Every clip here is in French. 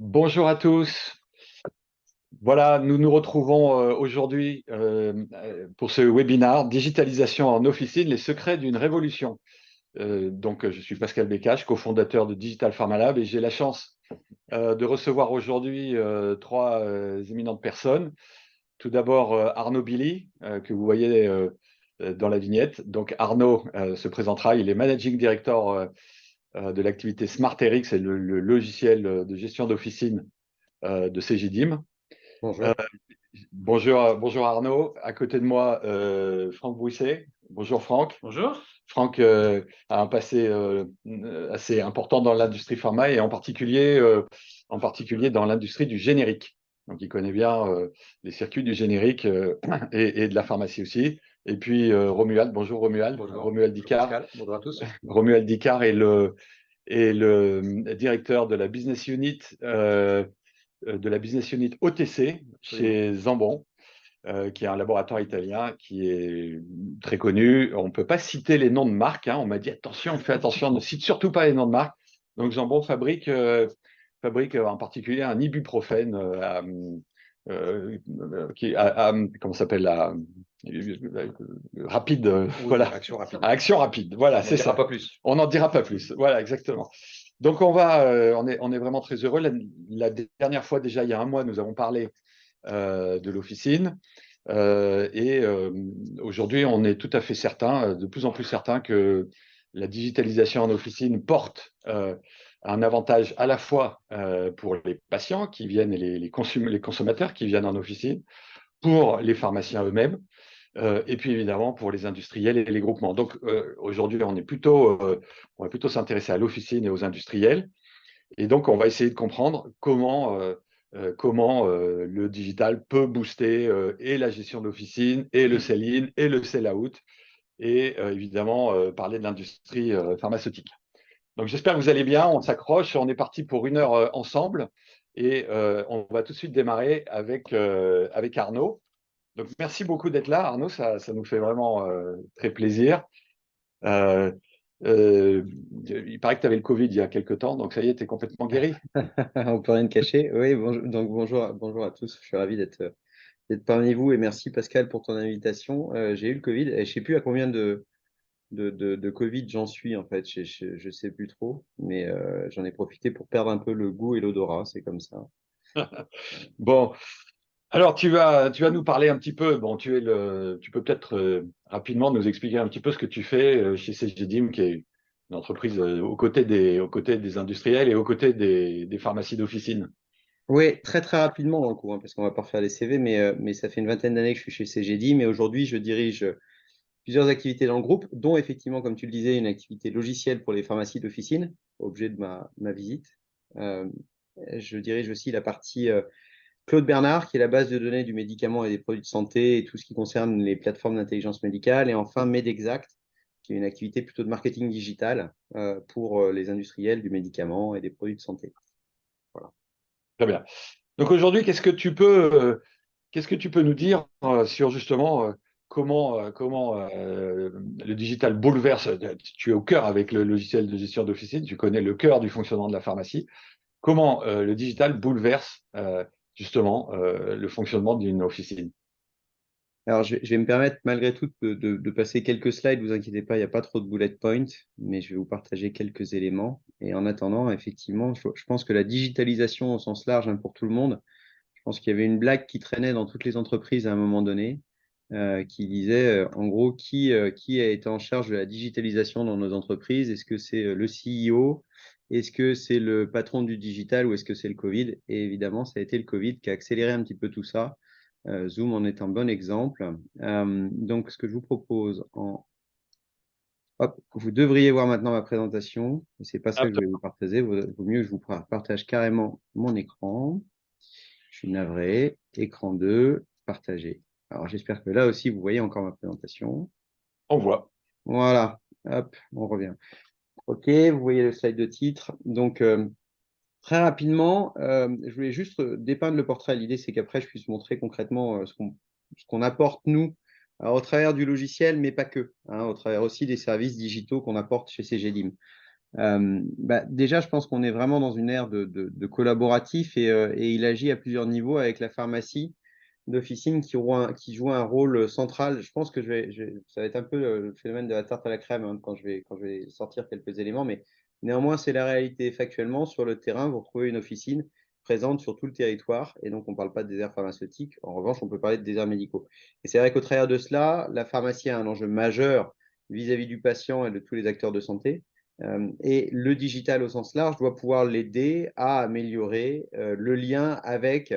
Bonjour à tous. Voilà, nous nous retrouvons aujourd'hui pour ce webinaire Digitalisation en officine, les secrets d'une révolution. Je suis Pascal Bécache, cofondateur de Digital Pharma Lab, et j'ai la chance de recevoir aujourd'hui trois éminentes personnes. Tout d'abord, Arnaud Billy, que vous voyez dans la vignette. Donc, Arnaud se présentera. Il est Managing Director de l'activité SmartRx, c'est le logiciel de gestion d'officine de Cegidim. Euh, Bonjour. bonjour Arnaud. À côté de moi, Franck Bouisset. Bonjour Franck. Bonjour. Franck a un passé assez important dans l'industrie pharma et en particulier dans l'industrie du générique. Donc il connaît bien les circuits du générique et de la pharmacie aussi. Et puis Romuald. Bonjour Romuald. Bonjour. Romuald Bonjour Dicard. Pascal. Bonjour à tous. Romuald Dicard est le directeur de la business unit OTC chez Zambon, qui est un laboratoire italien qui est très connu. On ne peut pas citer les noms de marques, hein. On m'a dit attention, fais attention, ne cite surtout pas les noms de marques. Donc Zambon fabrique en particulier un ibuprofène comment s'appelle rapide, Oui, voilà, action rapide. à action rapide. Voilà, c'est ça. Pas plus. On n'en dira pas plus. Voilà, exactement. Donc on est vraiment très heureux. La dernière fois, déjà il y a un mois, nous avons parlé de l'officine. Aujourd'hui, on est tout à fait certain, de plus en plus certain, que la digitalisation en officine porte un avantage à la fois pour les patients qui viennent et les consommateurs qui viennent en officine, pour les pharmaciens eux-mêmes, et puis évidemment pour les industriels et les groupements. Donc aujourd'hui, on va plutôt s'intéresser à l'officine et aux industriels. Et donc, on va essayer de comprendre comment le digital peut booster et la gestion d'officine, et le sell-in, et le sell-out, et évidemment parler de l'industrie pharmaceutique. Donc, j'espère que vous allez bien. On s'accroche. On est parti pour 1 heure ensemble. Et on va tout de suite démarrer avec Arnaud. Donc, merci beaucoup d'être là, Arnaud. Ça nous fait vraiment très plaisir. Euh, euh, il paraît que tu avais le Covid il y a quelques temps, donc ça y est, tu es complètement guéri. On peut rien cacher. Oui, bonjour à tous. Je suis ravi d'être parmi vous et merci Pascal pour ton invitation. J'ai eu le Covid et je ne sais plus à combien de Covid j'en suis en fait. Je sais plus trop, mais j'en ai profité pour perdre un peu le goût et l'odorat. C'est comme ça. Bon, alors tu vas nous parler un petit peu. Bon, tu peux peut-être rapidement nous expliquer un petit peu ce que tu fais chez Cegedim, qui est une entreprise aux côtés des industriels et aux côtés des pharmacies d'officine. Oui, très très rapidement dans le coup, hein, parce qu'on va pas refaire les CV, mais ça fait une vingtaine d'années que je suis chez CGD, mais aujourd'hui je dirige plusieurs activités dans le groupe, dont effectivement, comme tu le disais, une activité logicielle pour les pharmacies d'officine, objet de ma visite. Euh, je dirige aussi la partie Claude Bernard, qui est la base de données du médicament et des produits de santé et tout ce qui concerne les plateformes d'intelligence médicale. Et enfin, MedExact, qui est une activité plutôt de marketing digital pour les industriels du médicament et des produits de santé. Voilà. Très bien. Donc aujourd'hui, qu'est-ce que tu peux nous dire sur justement comment le digital bouleverse. Tu es au cœur avec le logiciel de gestion d'officine, tu connais le cœur du fonctionnement de la pharmacie. Comment le digital bouleverse justement le fonctionnement d'une officine? Alors, je vais me permettre malgré tout de passer quelques slides. Ne vous inquiétez pas, il n'y a pas trop de bullet points, mais je vais vous partager quelques éléments. Et en attendant, effectivement, je pense que la digitalisation au sens large, hein, pour tout le monde, je pense qu'il y avait une blague qui traînait dans toutes les entreprises à un moment donné, qui disait, en gros, qui a été en charge de la digitalisation dans nos entreprises? Est-ce que c'est le CEO? Est-ce que c'est le patron du digital ou est-ce que c'est le Covid? Et évidemment, ça a été le Covid qui a accéléré un petit peu tout ça. Zoom en est un bon exemple. Donc, ce que je vous propose Hop, vous devriez voir maintenant ma présentation. Ce n'est pas ça que je vais vous partager. Il vaut mieux que je vous partage carrément mon écran. Je suis navré. Écran 2, partager. Alors, j'espère que là aussi, vous voyez encore ma présentation. On voit. Voilà. Hop, on revient. OK, vous voyez le slide de titre. Donc, très rapidement, je voulais juste dépeindre le portrait. L'idée, c'est qu'après, je puisse montrer concrètement ce qu'on apporte, nous, au travers du logiciel, mais pas que, hein, au travers aussi des services digitaux qu'on apporte chez CGDIM. Déjà, je pense qu'on est vraiment dans une ère de collaboratif et il agit à plusieurs niveaux avec la pharmacie d'officine qui joue un rôle central. Je pense que ça va être un peu le phénomène de la tarte à la crème hein, quand je vais sortir quelques éléments, mais néanmoins, c'est la réalité. Factuellement, sur le terrain, vous retrouvez une officine présente sur tout le territoire et donc on ne parle pas de désert pharmaceutique. En revanche, on peut parler de déserts médicaux. Et c'est vrai qu'au travers de cela, la pharmacie a un enjeu majeur vis-à-vis du patient et de tous les acteurs de santé. Et le digital au sens large doit pouvoir l'aider à améliorer le lien avec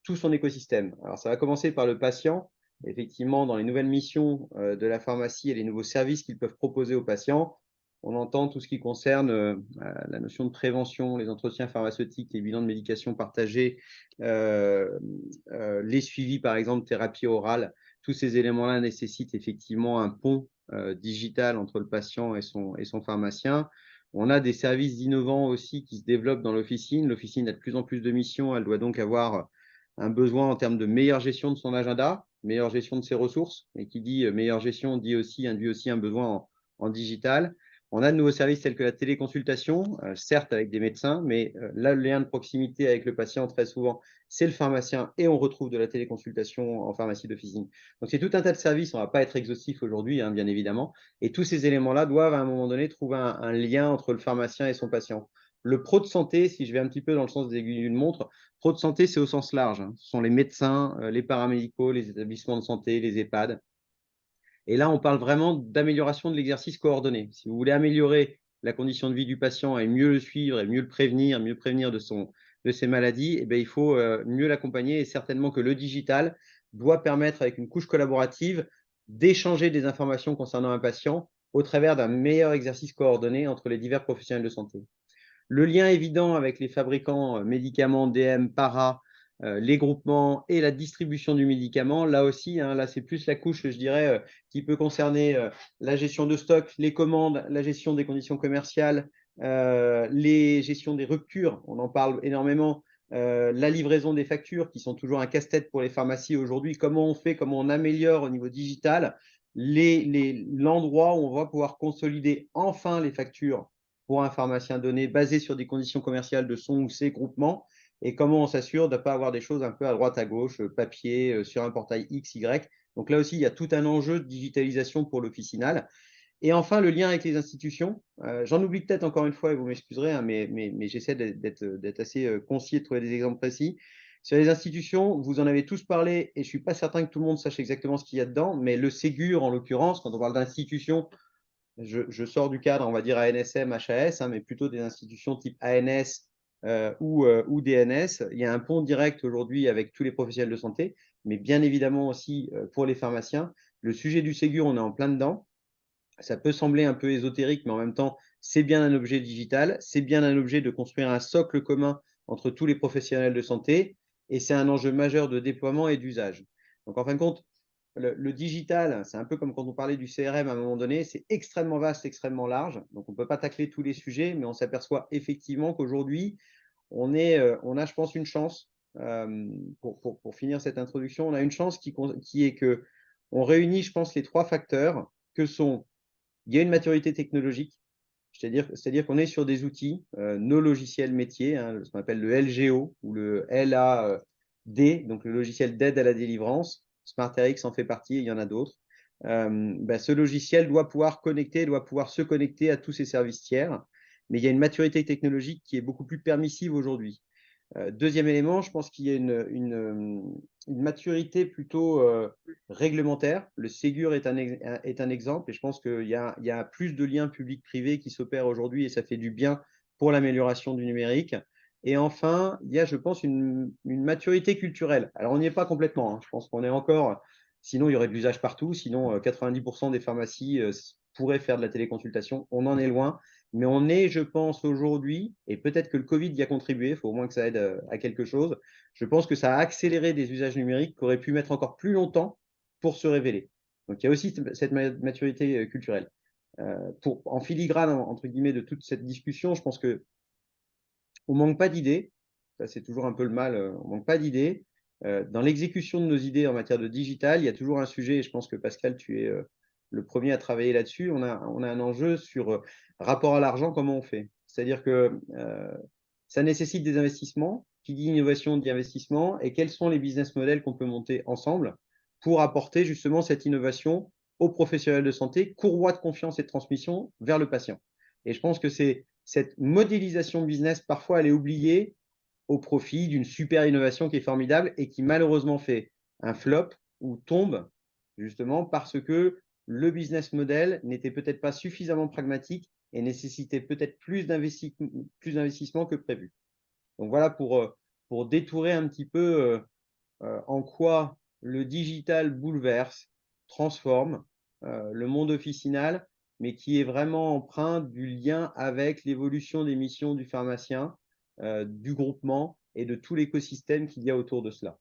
tout son écosystème. Alors, ça va commencer par le patient. Effectivement, dans les nouvelles missions de la pharmacie et les nouveaux services qu'ils peuvent proposer aux patients, on entend tout ce qui concerne la notion de prévention, les entretiens pharmaceutiques, les bilans de médication partagés, les suivis, par exemple, thérapie orale. Tous ces éléments-là nécessitent effectivement un pont digital entre le patient et son pharmacien. On a des services innovants aussi qui se développent dans l'officine. L'officine a de plus en plus de missions. Elle doit donc avoir un besoin en termes de meilleure gestion de son agenda, meilleure gestion de ses ressources. Et qui dit meilleure gestion induit aussi un besoin en digital. On a de nouveaux services tels que la téléconsultation, certes avec des médecins, mais là, le lien de proximité avec le patient, très souvent, c'est le pharmacien et on retrouve de la téléconsultation en pharmacie d'officine. Donc, c'est tout un tas de services. On ne va pas être exhaustif aujourd'hui, hein, bien évidemment. Et tous ces éléments-là doivent, à un moment donné, trouver un lien entre le pharmacien et son patient. Le pro de santé, si je vais un petit peu dans le sens des aiguilles d'une montre, pro de santé, c'est au sens large, hein. Ce sont les médecins, les paramédicaux, les établissements de santé, les EHPAD. Et là, on parle vraiment d'amélioration de l'exercice coordonné. Si vous voulez améliorer la condition de vie du patient et mieux le suivre et mieux prévenir de ses maladies, eh bien, il faut mieux l'accompagner et certainement que le digital doit permettre, avec une couche collaborative, d'échanger des informations concernant un patient au travers d'un meilleur exercice coordonné entre les divers professionnels de santé. Le lien évident avec les fabricants médicaments, DM, para, les groupements et la distribution du médicament, là aussi, hein, là c'est plus la couche, je dirais, qui peut concerner la gestion de stock, les commandes, la gestion des conditions commerciales, les gestions des ruptures, on en parle énormément, la livraison des factures qui sont toujours un casse-tête pour les pharmacies aujourd'hui. Comment on fait, comment on améliore au niveau digital l'endroit où on va pouvoir consolider enfin les factures pour un pharmacien donné, basé sur des conditions commerciales de son ou ses groupements, et comment on s'assure de ne pas avoir des choses un peu à droite, à gauche, papier, sur un portail X, Y. Donc là aussi, il y a tout un enjeu de digitalisation pour l'officinal. Et enfin, le lien avec les institutions. J'en oublie peut-être encore une fois, et vous m'excuserez, hein, mais j'essaie d'être assez concis et de trouver des exemples précis. Sur les institutions, vous en avez tous parlé, et je ne suis pas certain que tout le monde sache exactement ce qu'il y a dedans, mais le Ségur, en l'occurrence, quand on parle d'institutions, je sors du cadre, on va dire ANSM, HAS, hein, mais plutôt des institutions type ANS ou DNS. Il y a un pont direct aujourd'hui avec tous les professionnels de santé, mais bien évidemment aussi pour les pharmaciens. Le sujet du Ségur, on est en plein dedans. Ça peut sembler un peu ésotérique, mais en même temps, c'est bien un objet digital, c'est bien un objet de construire un socle commun entre tous les professionnels de santé, et c'est un enjeu majeur de déploiement et d'usage. Donc, en fin de compte, le digital, c'est un peu comme quand on parlait du CRM à un moment donné, c'est extrêmement vaste, extrêmement large. Donc, on ne peut pas tacler tous les sujets, mais on s'aperçoit effectivement qu'aujourd'hui, on a, je pense, une chance, pour finir cette introduction, on a une chance qui est que on réunit, je pense, les trois facteurs que sont il y a une maturité technologique, c'est-à-dire qu'on est sur des outils, nos logiciels métiers, hein, ce qu'on appelle le LGO ou le LAD, donc le logiciel d'aide à la délivrance. SmartRx en fait partie, il y en a d'autres. Ce logiciel doit pouvoir se connecter à tous ces services tiers, mais il y a une maturité technologique qui est beaucoup plus permissive aujourd'hui. Deuxième élément, je pense qu'il y a une maturité plutôt réglementaire. Le Ségur est un exemple et je pense qu'il y a plus de liens public-privé qui s'opèrent aujourd'hui et ça fait du bien pour l'amélioration du numérique. Et enfin, il y a, je pense, une maturité culturelle. Alors, on n'y est pas complètement, hein. Je pense qu'on est encore, sinon il y aurait de l'usage partout, sinon 90% des pharmacies pourraient faire de la téléconsultation. On en est loin. Mais on est, je pense, aujourd'hui, et peut-être que le Covid y a contribué, il faut au moins que ça aide à quelque chose, je pense que ça a accéléré des usages numériques qui auraient pu mettre encore plus longtemps pour se révéler. Donc il y a aussi cette maturité culturelle. En filigrane, entre guillemets, de toute cette discussion, je pense qu'on ne manque pas d'idées, ça c'est toujours un peu le mal, on ne manque pas d'idées. Dans l'exécution de nos idées en matière de digital, il y a toujours un sujet, et je pense que Pascal, tu es le premier à travailler là-dessus, on a un enjeu sur rapport à l'argent, comment on fait. C'est-à-dire que ça nécessite des investissements. Qui dit innovation dit investissement. Et quels sont les business models qu'on peut monter ensemble pour apporter justement cette innovation aux professionnels de santé, courroie de confiance et de transmission vers le patient. Et je pense que c'est cette modélisation business, parfois, elle est oubliée au profit d'une super innovation qui est formidable et qui malheureusement fait un flop ou tombe justement parce que le business model n'était peut-être pas suffisamment pragmatique et nécessitait peut-être plus d'investissement que prévu. Donc voilà pour détourer un petit peu en quoi le digital bouleverse, transforme le monde officinal, mais qui est vraiment empreint du lien avec l'évolution des missions du pharmacien, du groupement et de tout l'écosystème qu'il y a autour de cela.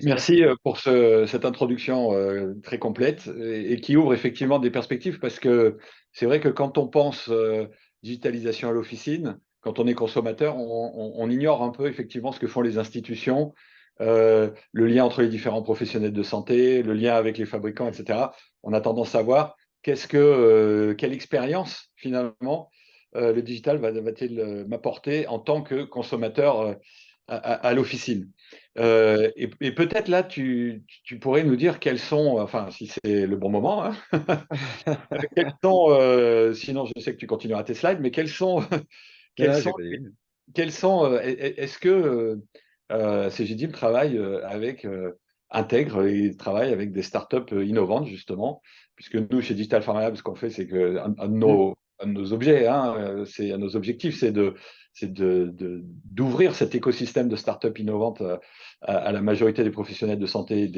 Merci pour cette introduction très complète et qui ouvre effectivement des perspectives parce que c'est vrai que quand on pense digitalisation à l'officine, quand on est consommateur, on ignore un peu effectivement ce que font les institutions, le lien entre les différents professionnels de santé, le lien avec les fabricants, etc. On a tendance à voir quelle expérience finalement le digital va-t-il m'apporter en tant que consommateur à l'officine. Et peut-être là, tu pourrais nous dire quels sont, enfin, si c'est le bon moment, hein, quels sont, sinon je sais que tu continueras tes slides, mais quels sont, quels Là, sont, j'ai pas dit. quels sont, est-ce que CGDIM travaille intègre et travaille avec des startups innovantes, justement, puisque nous, chez Digital Pharma Lab, ce qu'on fait, c'est que un de nos objets, hein, c'est un de nos objectifs, d'ouvrir cet écosystème de startups innovantes à la majorité des professionnels de santé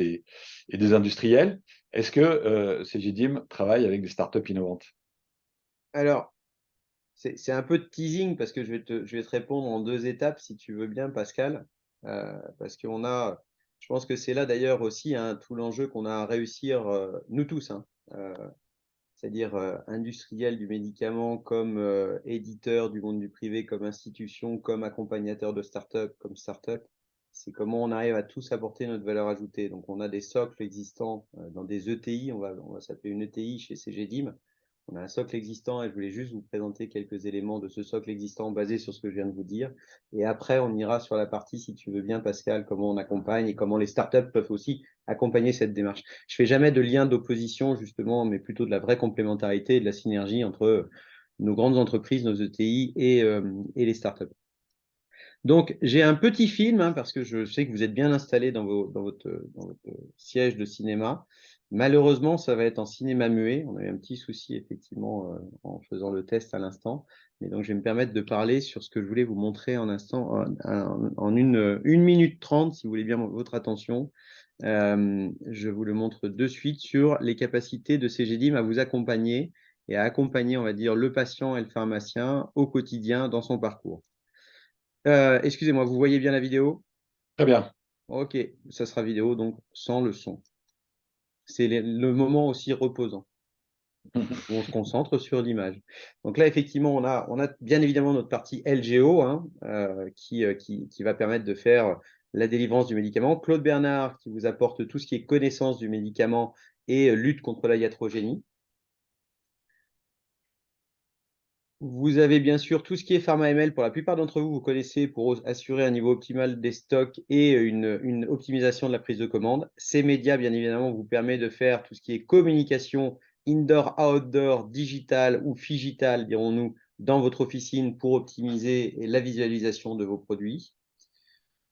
et des industriels. Est-ce que CGDIM travaille avec des startups innovantes? Alors, c'est un peu de teasing parce que je vais te répondre en 2 étapes, si tu veux bien, Pascal. Parce qu'on a, je pense que c'est là d'ailleurs aussi hein, tout l'enjeu qu'on a à réussir, nous tous, hein, c'est-à-dire industriels du médicament, comme éditeurs du monde du privé, comme institution, comme accompagnateurs de start-up, comme start-up. C'est comment on arrive à tous apporter notre valeur ajoutée. Donc, on a des socles existants dans des ETI, on va s'appeler une ETI chez CGDIM. On a un socle existant et je voulais juste vous présenter quelques éléments de ce socle existant basé sur ce que je viens de vous dire. Et après, on ira sur la partie, si tu veux bien, Pascal, comment on accompagne et comment les startups peuvent aussi accompagner cette démarche. Je fais jamais de lien d'opposition, justement, mais plutôt de la vraie complémentarité et de la synergie entre nos grandes entreprises, nos ETI et les startups. Donc, j'ai un petit film, hein, parce que je sais que vous êtes bien installés dans votre siège de cinéma. Malheureusement, ça va être en cinéma muet. On a eu un petit souci, effectivement, en faisant le test à l'instant. Mais donc, je vais me permettre de parler sur ce que je voulais vous montrer en une minute 30, si vous voulez bien votre attention. Je vous le montre de suite sur les capacités de CGDIM à vous accompagner et à accompagner, on va dire, le patient et le pharmacien au quotidien dans son parcours. Excusez-moi, vous voyez bien la vidéo? Très bien. Ok, ça sera vidéo, donc sans le son. C'est le moment aussi reposant où on se concentre sur l'image. Donc là, effectivement, on a bien évidemment notre partie LGO hein, qui va permettre de faire la délivrance du médicament. Claude Bernard qui vous apporte tout ce qui est connaissance du médicament et lutte contre la iatrogénie. Vous avez bien sûr tout ce qui est PharmaML. Pour la plupart d'entre vous, vous connaissez pour assurer un niveau optimal des stocks et une optimisation de la prise de commande. Ces médias, bien évidemment, vous permettent de faire tout ce qui est communication indoor, outdoor, digital ou figital, dirons-nous, dans votre officine pour optimiser la visualisation de vos produits.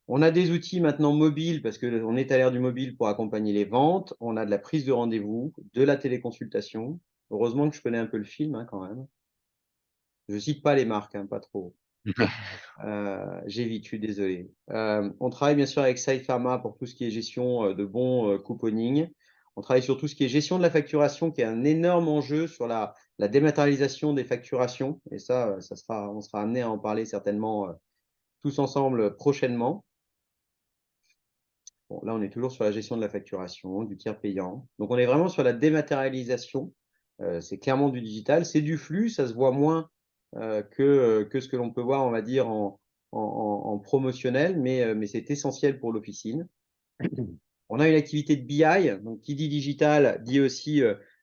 On a des outils maintenant mobiles parce qu'on est à l'ère du mobile pour accompagner les ventes. On a de la prise de rendez-vous, de la téléconsultation. Heureusement que je connais un peu le film hein, quand même. Je cite pas les marques, hein, pas trop. J'évite, je suis désolé. On travaille bien sûr avec Side Pharma pour tout ce qui est gestion de bons couponing. On travaille sur tout ce qui est gestion de la facturation, qui est un énorme enjeu sur la dématérialisation des facturations. Et ça, on sera amené à en parler certainement tous ensemble prochainement. Bon, là, on est toujours sur la gestion de la facturation, du tiers payant. Donc, on est vraiment sur la dématérialisation. C'est clairement du digital. C'est du flux, ça se voit moins que ce que l'on peut voir, on va dire, en promotionnel, mais c'est essentiel pour l'officine. On a une activité de BI, donc qui dit digital dit aussi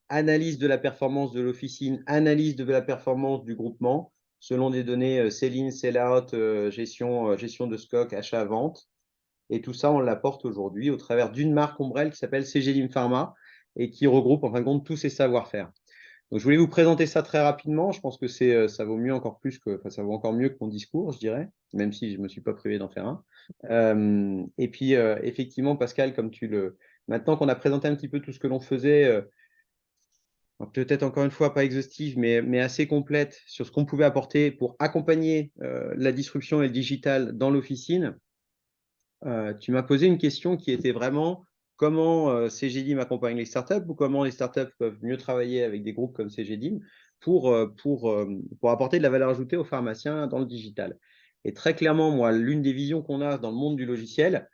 analyse de la performance de l'officine, analyse de la performance du groupement, selon des données sell-in, sell-out, gestion de stock, achat-vente. Et tout ça, on l'apporte aujourd'hui au travers d'une marque ombrelle qui s'appelle CGDIM Pharma et qui regroupe en fin de compte tous ces savoir-faire. Donc, je voulais vous présenter ça très rapidement. Je pense que ça vaut mieux encore plus que, enfin, ça vaut encore mieux que mon discours, je dirais, même si je ne me suis pas privé d'en faire un. Et puis, effectivement, Pascal, maintenant qu'on a présenté un petit peu tout ce que l'on faisait, peut-être encore une fois pas exhaustive, mais assez complète sur ce qu'on pouvait apporter pour accompagner la disruption et le digital dans l'officine, tu m'as posé une question qui était vraiment comment CGDIM accompagne les startups ou comment les startups peuvent mieux travailler avec des groupes comme CGDIM pour apporter de la valeur ajoutée aux pharmaciens dans le digital. Et très clairement, moi, l'une des visions qu'on a dans le monde du logiciel,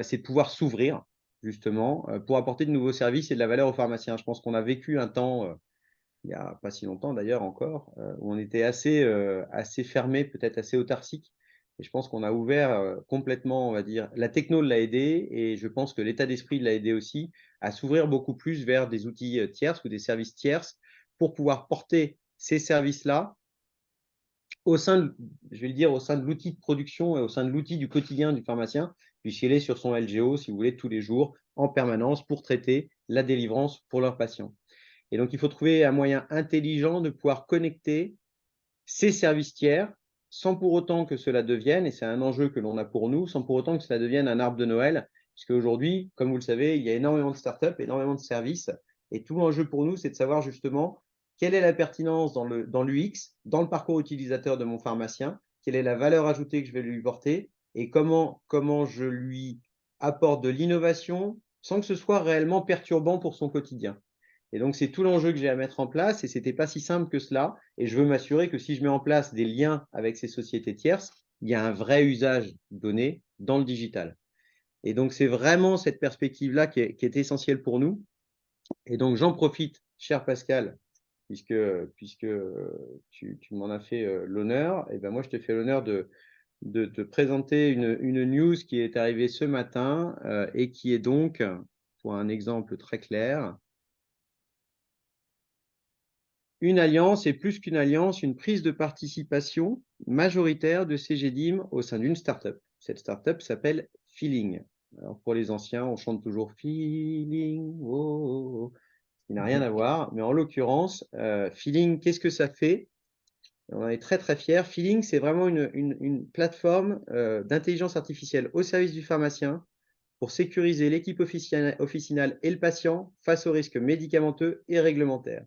c'est de pouvoir s'ouvrir justement pour apporter de nouveaux services et de la valeur aux pharmaciens. Je pense qu'on a vécu un temps, il n'y a pas si longtemps d'ailleurs encore, où on était assez fermé, peut-être assez autarcique. Et je pense qu'on a ouvert complètement, on va dire, la techno l'a aidé et je pense que l'état d'esprit l'a aidé aussi à s'ouvrir beaucoup plus vers des outils tierces ou des services tierces pour pouvoir porter ces services-là au sein de, je vais le dire, au sein de l'outil de production et au sein de l'outil du quotidien du pharmacien, puisqu'il est sur son LGO, si vous voulez, tous les jours, en permanence, pour traiter la délivrance pour leurs patients. Et donc, il faut trouver un moyen intelligent de pouvoir connecter ces services tiers sans pour autant que cela devienne, et c'est un enjeu que l'on a pour nous, sans pour autant que cela devienne un arbre de Noël, puisque aujourd'hui, comme vous le savez, il y a énormément de startups, énormément de services, et tout l'enjeu pour nous, c'est de savoir justement quelle est la pertinence dans l'UX, dans le parcours utilisateur de mon pharmacien, quelle est la valeur ajoutée que je vais lui porter, et comment je lui apporte de l'innovation sans que ce soit réellement perturbant pour son quotidien. Et donc, c'est tout l'enjeu que j'ai à mettre en place et ce n'était pas si simple que cela. Et je veux m'assurer que si je mets en place des liens avec ces sociétés tierces, il y a un vrai usage donné dans le digital. Et donc, c'est vraiment cette perspective-là qui est essentielle pour nous. Et donc, j'en profite, cher Pascal, puisque tu m'en as fait l'honneur. Et ben moi, je te fais l'honneur de te présenter une news qui est arrivée ce matin et qui est donc, pour un exemple très clair, une alliance et plus qu'une alliance, une prise de participation majoritaire de CGDIM au sein d'une startup. Cette startup s'appelle Feeling. Alors pour les anciens, on chante toujours Feeling, oh, oh, oh, qui n'a rien à voir. Mais en l'occurrence, Feeling, qu'est-ce que ça fait? On en est très très fiers. Feeling, c'est vraiment une plateforme d'intelligence artificielle au service du pharmacien pour sécuriser l'équipe officinale et le patient face aux risques médicamenteux et réglementaires.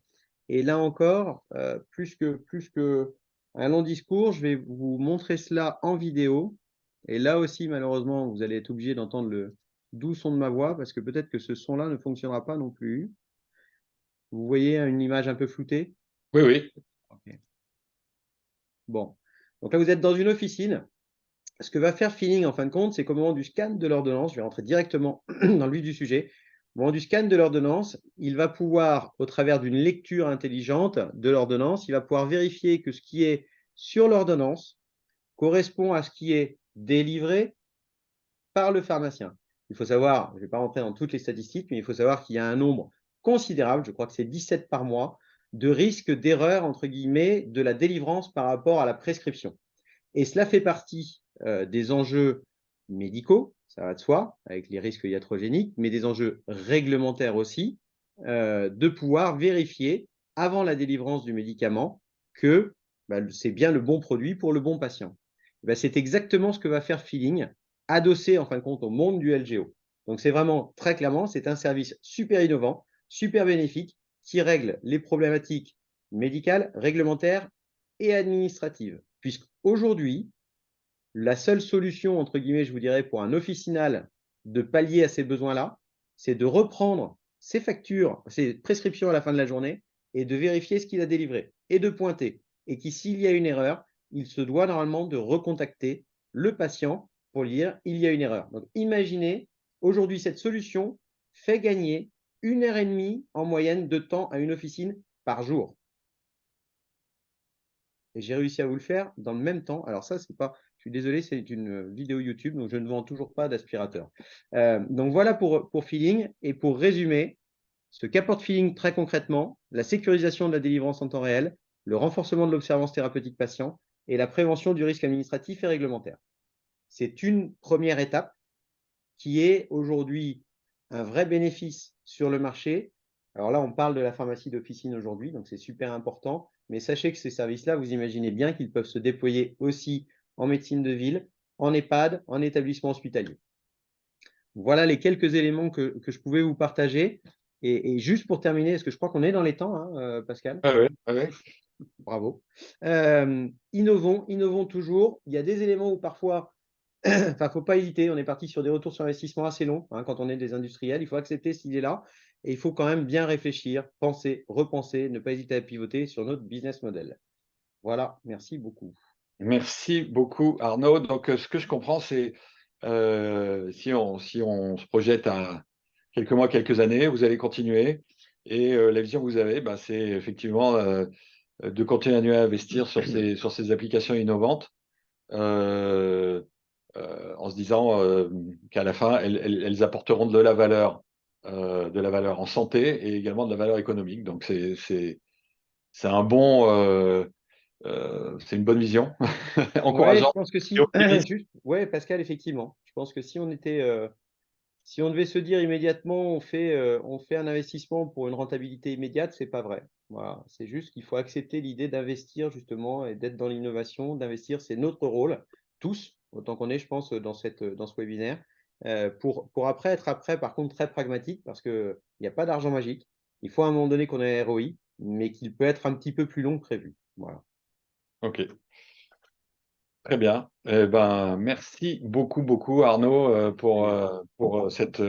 Et là encore, plus que un long discours, je vais vous montrer cela en vidéo. Et là aussi, malheureusement, vous allez être obligé d'entendre le doux son de ma voix parce que peut-être que ce son-là ne fonctionnera pas non plus. Vous voyez une image un peu floutée? Oui, oui. Okay. Bon. Donc là, vous êtes dans une officine. Ce que va faire Feeling, en fin de compte, c'est qu'au moment du scan de l'ordonnance, je vais rentrer directement dans le vif du sujet, au moment du scan de l'ordonnance, il va pouvoir, au travers d'une lecture intelligente de l'ordonnance, il va pouvoir vérifier que ce qui est sur l'ordonnance correspond à ce qui est délivré par le pharmacien. Il faut savoir, je ne vais pas rentrer dans toutes les statistiques, mais il faut savoir qu'il y a un nombre considérable, je crois que c'est 17 par mois, de risques d'erreur, entre guillemets, de la délivrance par rapport à la prescription. Et cela fait partie des enjeux médicaux, ça va de soi, avec les risques iatrogéniques, mais des enjeux réglementaires aussi, de pouvoir vérifier avant la délivrance du médicament que c'est bien le bon produit pour le bon patient. C'est exactement ce que va faire Feeling, adossé en fin de compte au monde du LGO. Donc c'est vraiment très clairement, c'est un service super innovant, super bénéfique, qui règle les problématiques médicales, réglementaires et administratives. Puisqu'aujourd'hui, la seule solution, entre guillemets, je vous dirais, pour un officinal de pallier à ces besoins-là, c'est de reprendre ses factures, ses prescriptions à la fin de la journée et de vérifier ce qu'il a délivré et de pointer. Et que s'il y a une erreur, il se doit normalement de recontacter le patient pour lui dire il y a une erreur. Donc imaginez, aujourd'hui, cette solution fait gagner 1 heure et demie en moyenne de temps à une officine par jour. Et j'ai réussi à vous le faire dans le même temps. Alors ça, c'est pas, suis désolé, c'est une vidéo YouTube, donc je ne vends toujours pas d'aspirateur. Donc voilà pour Feeling. Et pour résumer, ce qu'apporte Feeling très concrètement, la sécurisation de la délivrance en temps réel, le renforcement de l'observance thérapeutique patient et la prévention du risque administratif et réglementaire. C'est une première étape qui est aujourd'hui un vrai bénéfice sur le marché. Alors là, on parle de la pharmacie d'officine aujourd'hui, donc c'est super important. Mais sachez que ces services-là, vous imaginez bien qu'ils peuvent se déployer aussi en médecine de ville, en EHPAD, en établissement hospitalier. Voilà les quelques éléments que je pouvais vous partager. Et juste pour terminer, parce que je crois qu'on est dans les temps, hein, Pascal. Ouais, ouais. Bravo. Innovons toujours. Il y a des éléments où parfois, enfin, faut pas hésiter. On est parti sur des retours sur investissement assez longs, hein, quand on est des industriels. Il faut accepter cette idée-là. Et il faut quand même bien réfléchir, penser, repenser, ne pas hésiter à pivoter sur notre business model. Voilà, merci beaucoup. Merci beaucoup, Arnaud. Donc, ce que je comprends, c'est si on se projette à quelques mois, quelques années, vous allez continuer. Et la vision que vous avez, bah, c'est effectivement de continuer à investir sur ces applications innovantes en se disant qu'à la fin, elles apporteront de la valeur en santé et également de la valeur économique. Donc, c'est un bon, c'est une bonne vision, Ouais, je encourageante pense que et si, optimiste. juste, ouais, Pascal, effectivement. Je pense que si on était, si on devait se dire immédiatement, on fait un investissement pour une rentabilité immédiate, c'est pas vrai. Voilà, c'est juste qu'il faut accepter l'idée d'investir justement et d'être dans l'innovation, d'investir, c'est notre rôle, tous, autant qu'on est, je pense, dans ce webinaire, pour après être après, par contre, très pragmatique, parce qu'il n'y a pas d'argent magique. Il faut à un moment donné qu'on ait un ROI, mais qu'il peut être un petit peu plus long que prévu. Voilà. Ok, très bien. Eh ben, merci beaucoup, beaucoup, Arnaud, pour cette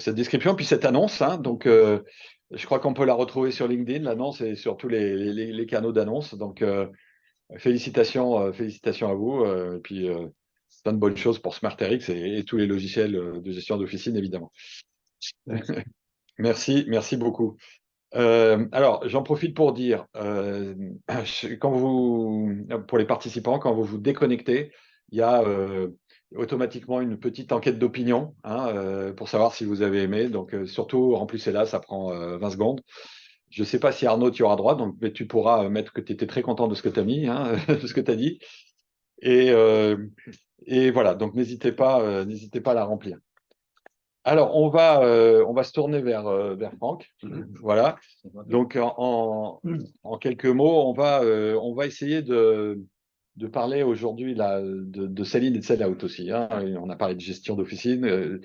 description, puis cette annonce. Hein. Donc, je crois qu'on peut la retrouver sur LinkedIn, l'annonce, et sur tous les canaux d'annonce. Donc, félicitations à vous. Et puis, plein de bonnes choses pour SmartRx et tous les logiciels de gestion d'officine, évidemment. Merci. Merci beaucoup. Alors, j'en profite pour dire, pour les participants, quand vous vous déconnectez, il y a automatiquement une petite enquête d'opinion, hein, pour savoir si vous avez aimé. Donc, surtout, remplissez-la, ça prend 20 secondes. Je ne sais pas si Arnaud, tu auras droit, donc, mais tu pourras mettre que tu étais très content de ce que tu as mis, hein, de ce que tu as dit. Et voilà, donc n'hésitez pas à la remplir. Alors, on va se tourner vers Franck. Voilà. Donc, en quelques mots, on va essayer de parler aujourd'hui là, de sell-in et de sell-out aussi. Hein. Et on a parlé de gestion d'officine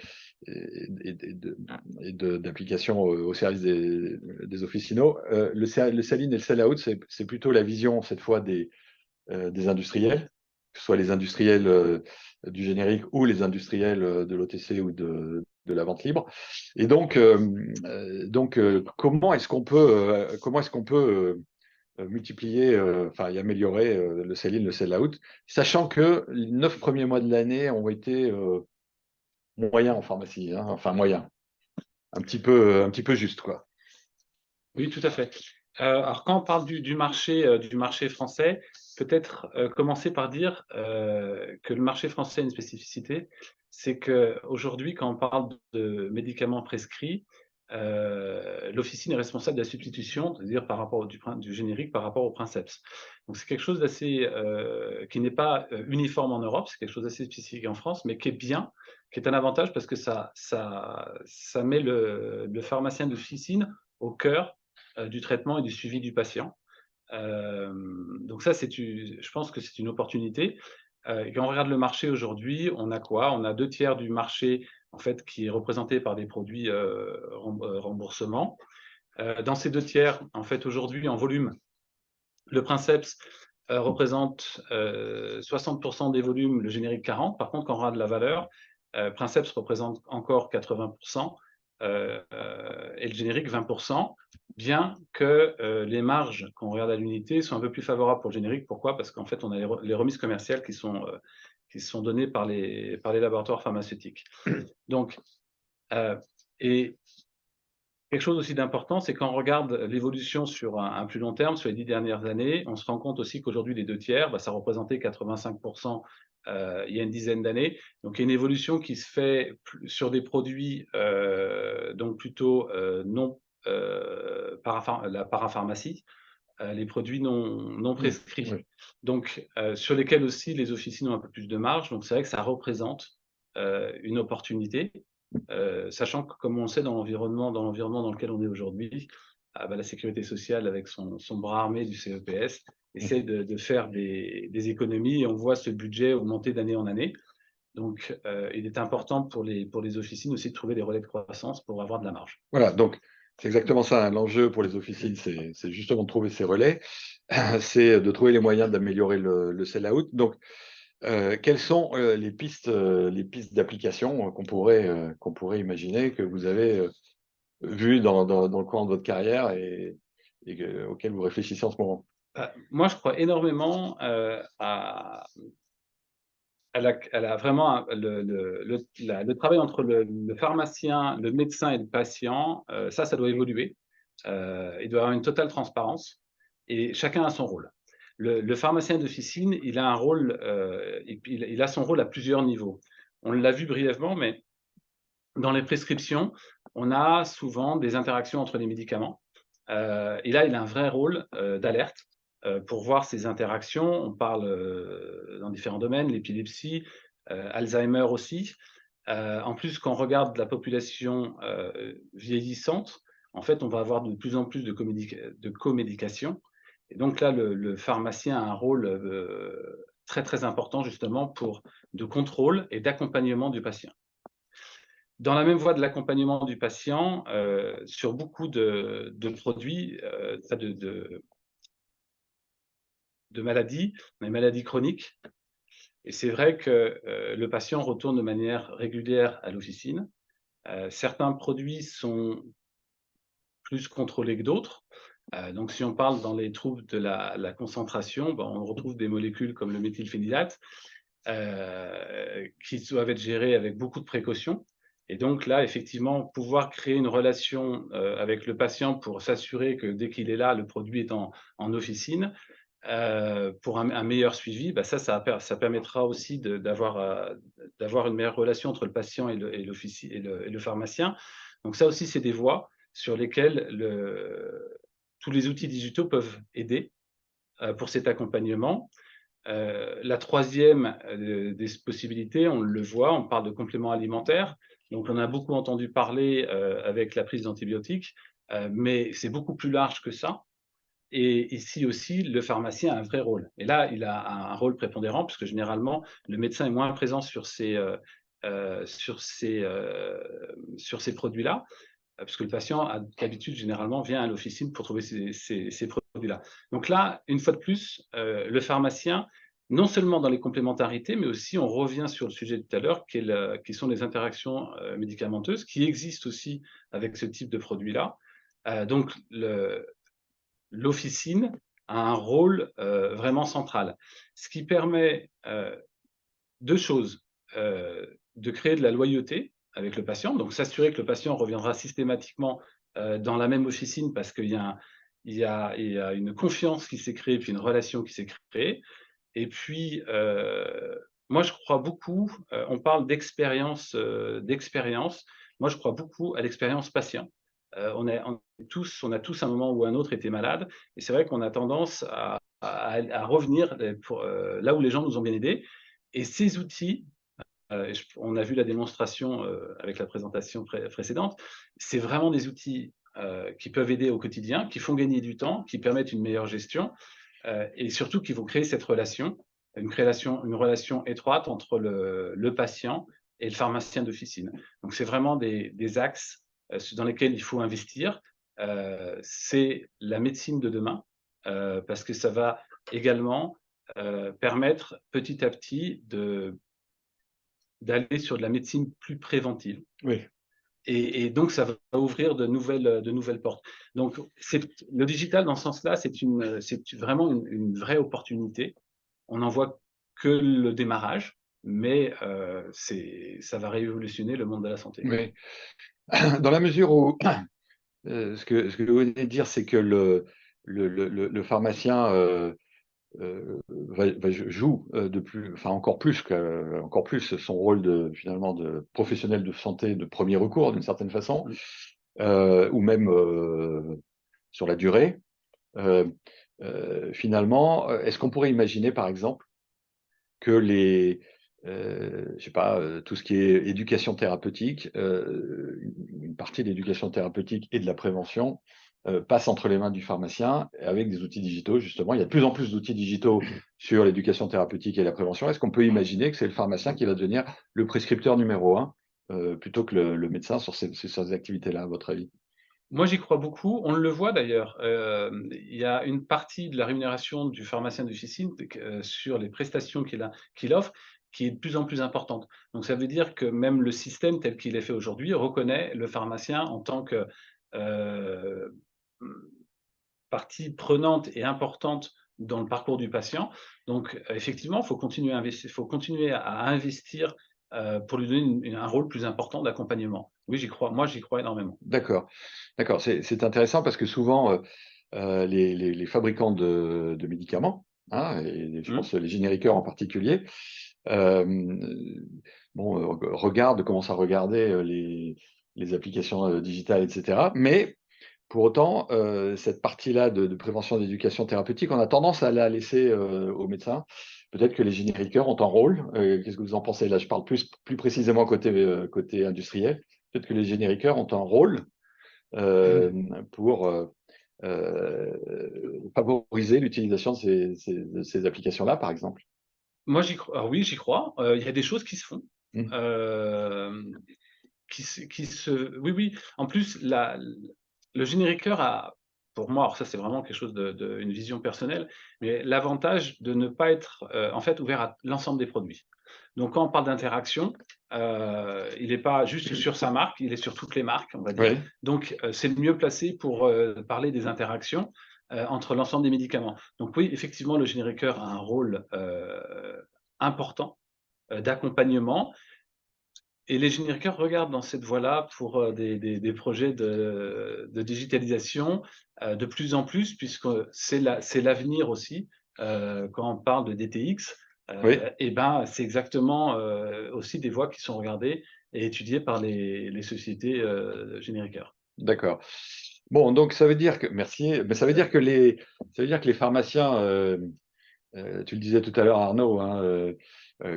d'application au service des officinaux. Le sell-in et le sell-out, c'est plutôt la vision, cette fois, des industriels, que ce soit les industriels du générique ou les industriels de l'OTC ou de la vente libre. Et donc, comment est-ce qu'on peut multiplier, enfin, et améliorer le sell-in, le sell-out, sachant que les 9 premiers mois de l'année ont été moyens en pharmacie, hein, enfin moyens, un petit peu juste, quoi. Oui, tout à fait. Alors, quand on parle du marché français, peut-être commencer par dire que le marché français a une spécificité, c'est qu'aujourd'hui, quand on parle de médicaments prescrits, l'officine est responsable de la substitution, c'est-à-dire par rapport du générique par rapport au princeps. Donc, c'est quelque chose d'assez qui n'est pas uniforme en Europe, c'est quelque chose d'assez spécifique en France, mais qui est bien, qui est un avantage parce que ça met le pharmacien d'officine au cœur du traitement et du suivi du patient. Donc ça, je pense que c'est une opportunité. Et quand on regarde le marché aujourd'hui, on a quoi? On a 2/3 du marché en fait qui est représenté par des produits remboursement. Dans ces 2/3, en fait, aujourd'hui, en volume, le princeps représente 60% des volumes, le générique 40%. Par contre, quand on regarde la valeur, princeps représente encore 80%. Et le générique 20%, bien que les marges, quand on regarde à l'unité, sont un peu plus favorables pour le générique. Pourquoi? Parce qu'en fait, on a les remises commerciales qui sont données par les laboratoires pharmaceutiques. Donc, et Quelque chose aussi d'important, c'est quand on regarde l'évolution sur un plus long terme, sur les 10 dernières années, on se rend compte aussi qu'aujourd'hui, les 2 tiers, ça représentait 85 il y a une dizaine d'années. Donc il y a une évolution qui se fait sur des produits, donc plutôt, non, la parapharmacie, les produits non prescrits. Oui. Donc sur lesquels aussi les officines ont un peu plus de marge. Donc c'est vrai que ça représente, une opportunité. Sachant que, comme on le sait, dans l'environnement dans lequel on est aujourd'hui, la sécurité sociale, avec son bras armé du CEPS, essaie de faire des économies, et on voit ce budget augmenter d'année en année. Donc, il est important pour les officines aussi de trouver des relais de croissance pour avoir de la marge. Voilà, donc c'est exactement ça, hein. L'enjeu pour les officines, c'est justement de trouver ces relais, c'est de trouver les moyens d'améliorer le sell-out. Donc, quelles sont, les pistes d'application, qu'on pourrait imaginer, que vous avez, vues dans le courant de votre carrière et auxquelles vous réfléchissez en ce moment? Moi, je crois énormément, à la vraiment le travail entre le pharmacien, le médecin et le patient, ça doit évoluer. Il doit y avoir une totale transparence, et chacun a son rôle. Le pharmacien d'officine, il a un rôle, et puis il a son rôle à plusieurs niveaux. On l'a vu brièvement, mais dans les prescriptions, on a souvent des interactions entre les médicaments, et là, il a un vrai rôle, d'alerte, pour voir ces interactions. On parle, dans différents domaines, l'épilepsie, Alzheimer aussi. En plus, quand on regarde la population, vieillissante, en fait, on va avoir de plus en plus de comédication, et donc là, le pharmacien a un rôle, très, très important, justement, de contrôle et d'accompagnement du patient. Dans la même voie de l'accompagnement du patient, sur beaucoup de produits, de maladies, les maladies chroniques, et c'est vrai que, le patient retourne de manière régulière à l'officine. Certains produits sont plus contrôlés que d'autres. Donc si on parle dans les troubles de la concentration, on retrouve des molécules comme le méthylphénylate, qui doivent être gérées avec beaucoup de précautions. Et donc là, effectivement, pouvoir créer une relation, avec le patient pour s'assurer que dès qu'il est là, le produit est en officine, pour un meilleur suivi, ça permettra aussi d'avoir une meilleure relation entre le patient et le pharmacien. Donc ça aussi, c'est des voies sur lesquelles tous les outils digitaux peuvent aider, pour cet accompagnement. La troisième, des possibilités, on le voit, on parle de compléments alimentaires. Donc on a beaucoup entendu parler, avec la prise d'antibiotiques, mais c'est beaucoup plus large que ça. Et ici aussi, le pharmacien a un vrai rôle. Et là, il a un rôle prépondérant, puisque généralement, le médecin est moins présent sur ces produits-là, puisque le patient a d'habitude, généralement, vient à l'officine pour trouver ces produits-là. Donc là, une fois de plus, le pharmacien, non seulement dans les complémentarités, mais aussi, on revient sur le sujet de tout à l'heure, qui sont les interactions, médicamenteuses, qui existent aussi avec ce type de produit-là. Donc l'officine a un rôle, vraiment central. Ce qui permet, 2 choses, de créer de la loyauté avec le patient, donc s'assurer que le patient reviendra systématiquement, dans la même officine, parce qu'il y a une confiance qui s'est créée, puis une relation qui s'est créée. Et puis, moi je crois beaucoup, on parle d'expérience. Moi je crois beaucoup à l'expérience patient. On a tous à un moment ou à un autre été malades, et c'est vrai qu'on a tendance à revenir, là où les gens nous ont bien aidés, et ces outils, on a vu la démonstration, avec la présentation précédente, c'est vraiment des outils, qui peuvent aider au quotidien, qui font gagner du temps, qui permettent une meilleure gestion, et surtout qui vont créer cette relation, une relation étroite entre le patient et le pharmacien d'officine. Donc c'est vraiment des axes, dans lesquels il faut investir. C'est la médecine de demain, parce que ça va également, permettre petit à petit d'aller sur de la médecine plus préventive. Oui. Et donc ça va ouvrir de nouvelles portes. Donc le digital, dans ce sens-là, c'est vraiment une vraie opportunité. On n'en voit que le démarrage, mais ça va révolutionner le monde de la santé. Oui. Dans la mesure où ce que vous venez de dire, c'est que le pharmacien joue encore plus son rôle finalement de professionnel de santé de premier recours d'une certaine façon, ou même sur la durée. Finalement, est-ce qu'on pourrait imaginer par exemple que je sais pas, tout ce qui est éducation thérapeutique, une partie de l'éducation thérapeutique et de la prévention passe entre les mains du pharmacien avec des outils digitaux, justement. Il y a de plus en plus d'outils digitaux sur l'éducation thérapeutique et la prévention. Est-ce qu'on peut imaginer que c'est le pharmacien qui va devenir le prescripteur numéro un plutôt que le médecin sur ces activités-là, à votre avis? Moi, j'y crois beaucoup. On le voit d'ailleurs. Il y a une partie de la rémunération du pharmacien d'officine sur les prestations qu'il offre, qui est de plus en plus importante. Donc ça veut dire que même le système tel qu'il est fait aujourd'hui reconnaît le pharmacien en tant que, heu, mmh, partie prenante et importante dans le parcours du patient. Donc effectivement, il faut continuer à investir, pour lui donner un rôle plus important d'accompagnement. Oui, j'y crois. Moi, j'y crois énormément. D'accord, d'accord. C'est intéressant parce que souvent, les fabricants de médicaments, hein, et je Mmh. pense les génériqueurs en particulier, hem, bon, commencent à regarder, les applications, digitales et cetera. Mais pour autant, cette partie-là de prévention d'éducation thérapeutique, on a tendance à la laisser, aux médecins. Peut-être que les génériqueurs ont un rôle, qu'est-ce que vous en pensez? Là, je parle plus précisément côté industriel. Peut-être que les génériqueurs ont un rôle, pour, favoriser l'utilisation de ces applications-là, par exemple. Moi, j'y crois. Alors oui, j'y crois. Il y a des choses qui se font. Mmh. Hem, qui se oui, oui. En plus, le génériqueur a, pour moi, alors ça, c'est vraiment quelque chose une vision personnelle, mais l'avantage de ne pas être, en fait, ouvert à l'ensemble des produits. Donc quand on parle d'interaction, il n'est pas juste sur sa marque, il est sur toutes les marques, on va dire. Oui, Donc, c'est le mieux placé pour, parler des interactions, entre l'ensemble des médicaments. Donc oui, effectivement, le génériqueur a un rôle, important, d'accompagnement, et les génériqueurs regardent dans cette voie-là pour, des projets de digitalisation, de plus en plus, puisque c'est l'avenir aussi, quand on parle de DTX, oui, et ben, c'est exactement, aussi des voies qui sont regardées et étudiées par les sociétés, génériqueurs. d'accord. Bon, donc ça veut dire que merci, mais ça veut dire que les pharmaciens, tu le disais tout à l'heure Arnaud, hein,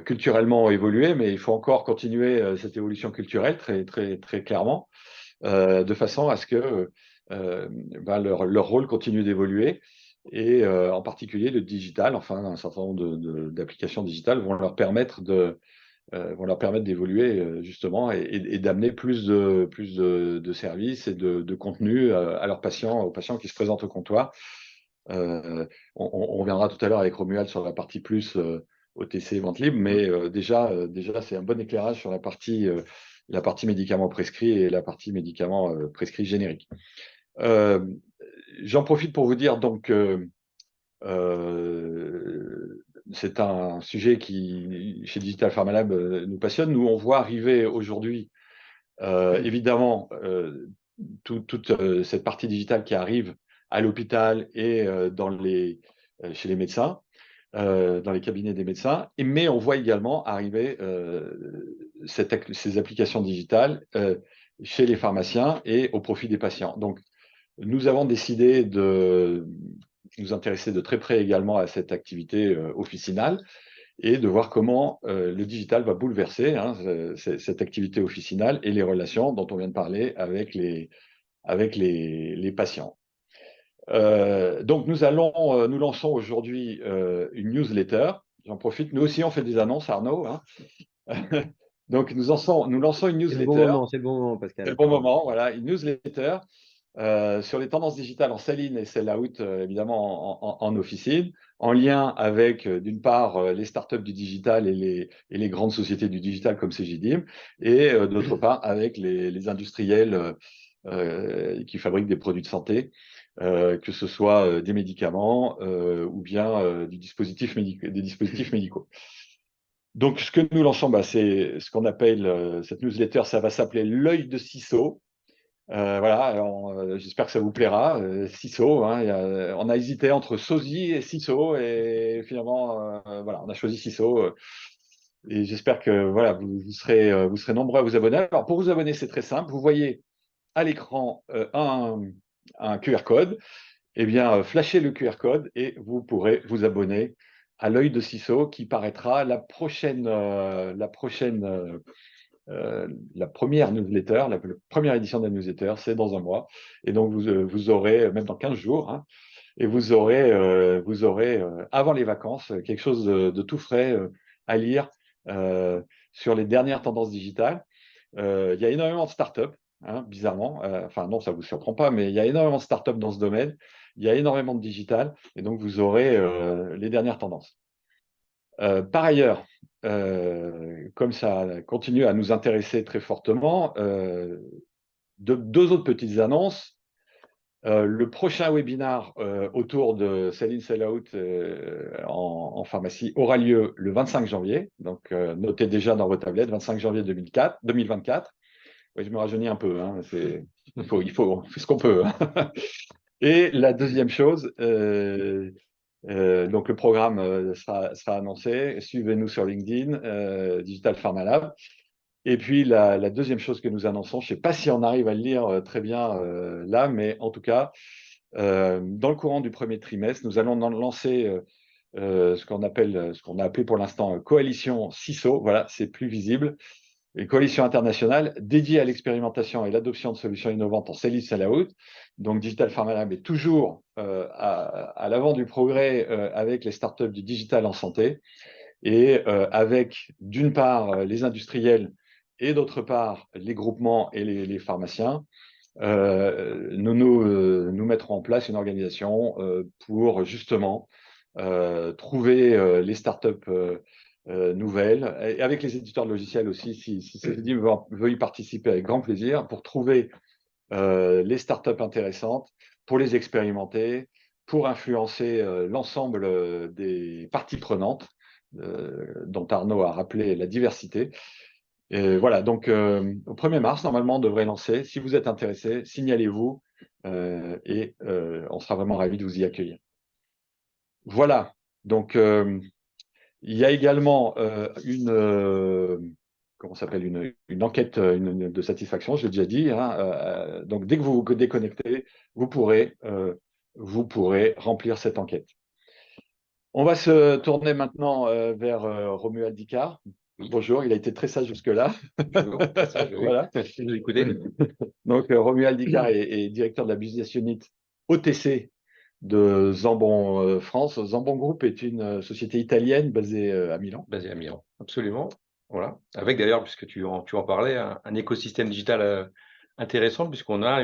culturellement ont évolué, mais il faut encore continuer, cette évolution culturelle très très très clairement, de façon à ce que, leur rôle continue d'évoluer et en particulier le digital, enfin un certain nombre d'applications digitales vont leur permettre d'évoluer, justement et d'amener plus de services et de contenus, à leurs patients, aux patients qui se présentent au comptoir. On reviendra tout à l'heure avec Romuald sur la partie plus, OTC vente libre, Mmh. mais déjà c'est un bon éclairage sur la partie médicaments prescrits et la partie médicaments, prescrits génériques. Hem, J'en profite pour vous dire donc, c'est un sujet qui, chez Digital Pharma Lab, nous passionne. Nous, on voit arriver aujourd'hui, évidemment, toute, cette partie digitale qui arrive à l'hôpital et chez les médecins, dans les cabinets des médecins. Mais on voit également arriver, ces applications digitales, chez les pharmaciens et au profit des patients. Donc nous avons décidé de nous intéresser de très près également à cette activité, officinale et de voir comment, le digital va bouleverser, hein, cette activité officinale et les relations dont on vient de parler avec les patients. Donc nous lançons aujourd'hui, une newsletter. J'en profite, nous aussi on fait des annonces, Arnaud, hein. Donc nous lançons une newsletter, C'est le bon moment, c'est le Pascal. bon moment, voilà, une newsletter sur les tendances digitales en sell-in et sell-out, évidemment en officine, en lien avec, d'une part, les startups du digital et les grandes sociétés du digital comme Cegidim et d'autre part avec les industriels, qui fabriquent des produits de santé, que ce soit, des médicaments, ou bien, des dispositifs médicaux. Donc ce que nous lançons, c'est ce qu'on appelle, cette newsletter, ça va s'appeler l'œil de CISO. Voilà, j'espère que ça vous plaira. CISO, hein, on a hésité entre sosie et CISO et finalement, voilà, on a choisi CISO. Et j'espère que voilà, vous serez nombreux à vous abonner. Alors pour vous abonner, c'est très simple. Vous voyez à l'écran un QR code. Eh bien, flashez le QR code et vous pourrez vous abonner à l'œil de CISO qui paraîtra la première newsletter, la première édition de la newsletter, c'est dans un mois. Et donc, vous aurez, même dans 15 jours, hein, et vous aurez avant les vacances, quelque chose de tout frais à lire euh, sur les dernières tendances digitales. Il y a énormément de startups, hein, bizarrement. Enfin, non, ça ne vous surprend pas, mais il y a énormément de startups dans ce domaine. Il y a énormément de digital, et donc vous aurez les dernières tendances. Par ailleurs, comme ça continue à nous intéresser très fortement, deux autres petites annonces. Le prochain webinar autour de Sell-in, Sell-out en pharmacie aura lieu le 25 janvier. Donc, notez déjà dans vos tablettes, 25 janvier 2024. Oui, je me rajeunis un peu. Hein, on fait ce qu'on peut. Hein. Et la deuxième chose, donc le programme sera annoncé. Suivez-nous sur LinkedIn, Digital Pharma Lab. Et puis la deuxième chose que nous annonçons, je ne sais pas si on arrive à le lire très bien là, mais en tout cas, dans le courant du premier trimestre, nous allons lancer ce qu'on a appelé pour l'instant coalition CISO. Voilà, c'est plus visible. Une coalition internationale dédiée à l'expérimentation et l'adoption de solutions innovantes en sell-in, sell-out. Donc, Digital Pharma Lab est toujours à l'avant du progrès avec les startups du digital en santé et avec, d'une part, les industriels et d'autre part, les groupements et les pharmaciens. Nous mettrons en place une organisation pour justement trouver les startups nouvelles, et avec les éditeurs de logiciels aussi, si Cevidim veut y participer avec grand plaisir, pour trouver les startups intéressantes, pour les expérimenter, pour influencer l'ensemble des parties prenantes, dont Arnaud a rappelé la diversité. Et voilà, donc au 1er mars, normalement, on devrait lancer. Si vous êtes intéressé, signalez-vous et on sera vraiment ravis de vous y accueillir. Voilà, donc il y a également comment s'appelle, une enquête de satisfaction, je l'ai déjà dit. Hein, donc, dès que vous vous déconnectez, vous pourrez remplir cette enquête. On va se tourner maintenant vers Romuald Dicard. Oui. Bonjour, il a été très sage jusque-là. Bonjour, Voilà. Je vous écoutez. Donc, Romuald Dicard est directeur de la business unit OTC de Zambon France. Zambon Group est une société italienne basée à Milan. Basé à Milan, absolument. Voilà. Avec d'ailleurs, puisque tu en parlais, un écosystème digital intéressant, puisqu'on a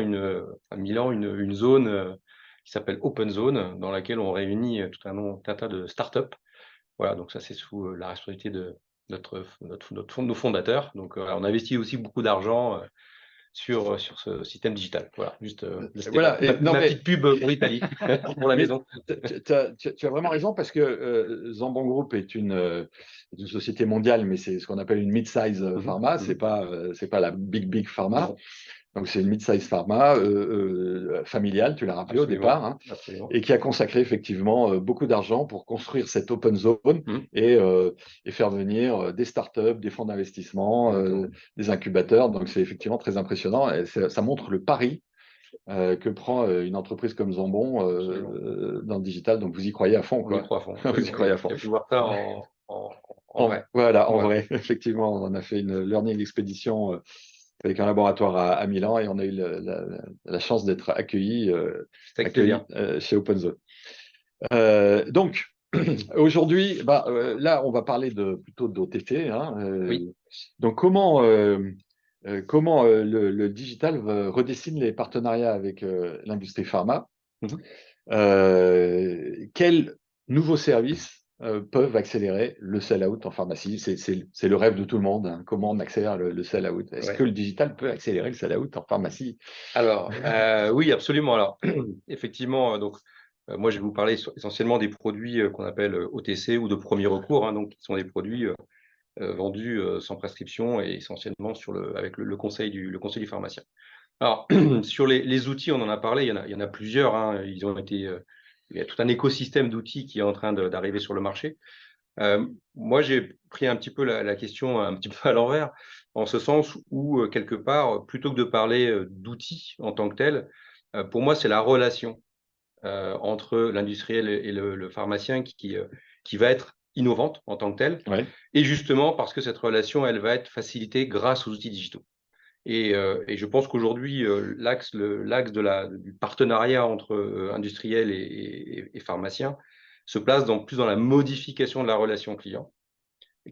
à Milan une zone qui s'appelle Open Zone, dans laquelle on réunit tout un tas de startups. Voilà, donc ça c'est sous la responsabilité de nos fondateurs. Donc on investit aussi beaucoup d'argent sur ce système digital. Voilà, juste voilà. ma petite pub pour l'Italie, pour la maison. Tu as vraiment raison, parce que Zambon Group est une société mondiale, mais c'est ce qu'on appelle une mid-size pharma. C'est pas la big pharma. Donc, c'est une mid-size pharma familiale, tu l'as rappelé Absolument, au départ, hein, et qui a consacré effectivement beaucoup d'argent pour construire cette open zone et faire venir des startups, des fonds d'investissement, des incubateurs. Donc, c'est effectivement très impressionnant. Et ça montre le pari que prend une entreprise comme Zambon dans le digital. Donc, vous y croyez à fond, quoi. On y croit à fond. Vous y croyez à fond. Il y a pu voir ça en vrai. Voilà, en vrai. Effectivement, on a fait une learning expédition avec un laboratoire à Milan, et on a eu la chance d'être accueillis chez OpenZone. Donc, aujourd'hui, là, on va parler plutôt d'OTT. Hein, oui. Donc, comment le digital redessine les partenariats avec l'industrie pharma. Quels nouveaux services peuvent accélérer le sell-out en pharmacie? C'est le rêve de tout le monde. Hein. Comment on accélère le sell-out? Est-ce que le digital peut accélérer le sell-out en pharmacie? Alors, oui, absolument. Alors, effectivement, donc, moi, je vais vous parler essentiellement des produits qu'on appelle OTC ou de premier recours, hein, donc qui sont des produits vendus sans prescription et essentiellement avec le conseil du pharmacien. Alors, sur les outils, on en a parlé, il y en a plusieurs. Hein. Il y a tout un écosystème d'outils qui est en train d'arriver sur le marché. Moi, j'ai pris un petit peu la question un petit peu à l'envers, en ce sens où, quelque part, plutôt que de parler d'outils en tant que tel, pour moi, c'est la relation entre l'industriel et le pharmacien qui va être innovante en tant que telle. Ouais. Et justement, parce que cette relation, elle va être facilitée grâce aux outils digitaux. Et je pense qu'aujourd'hui, l'axe du partenariat entre industriels et pharmaciens se place plus dans la modification de la relation client,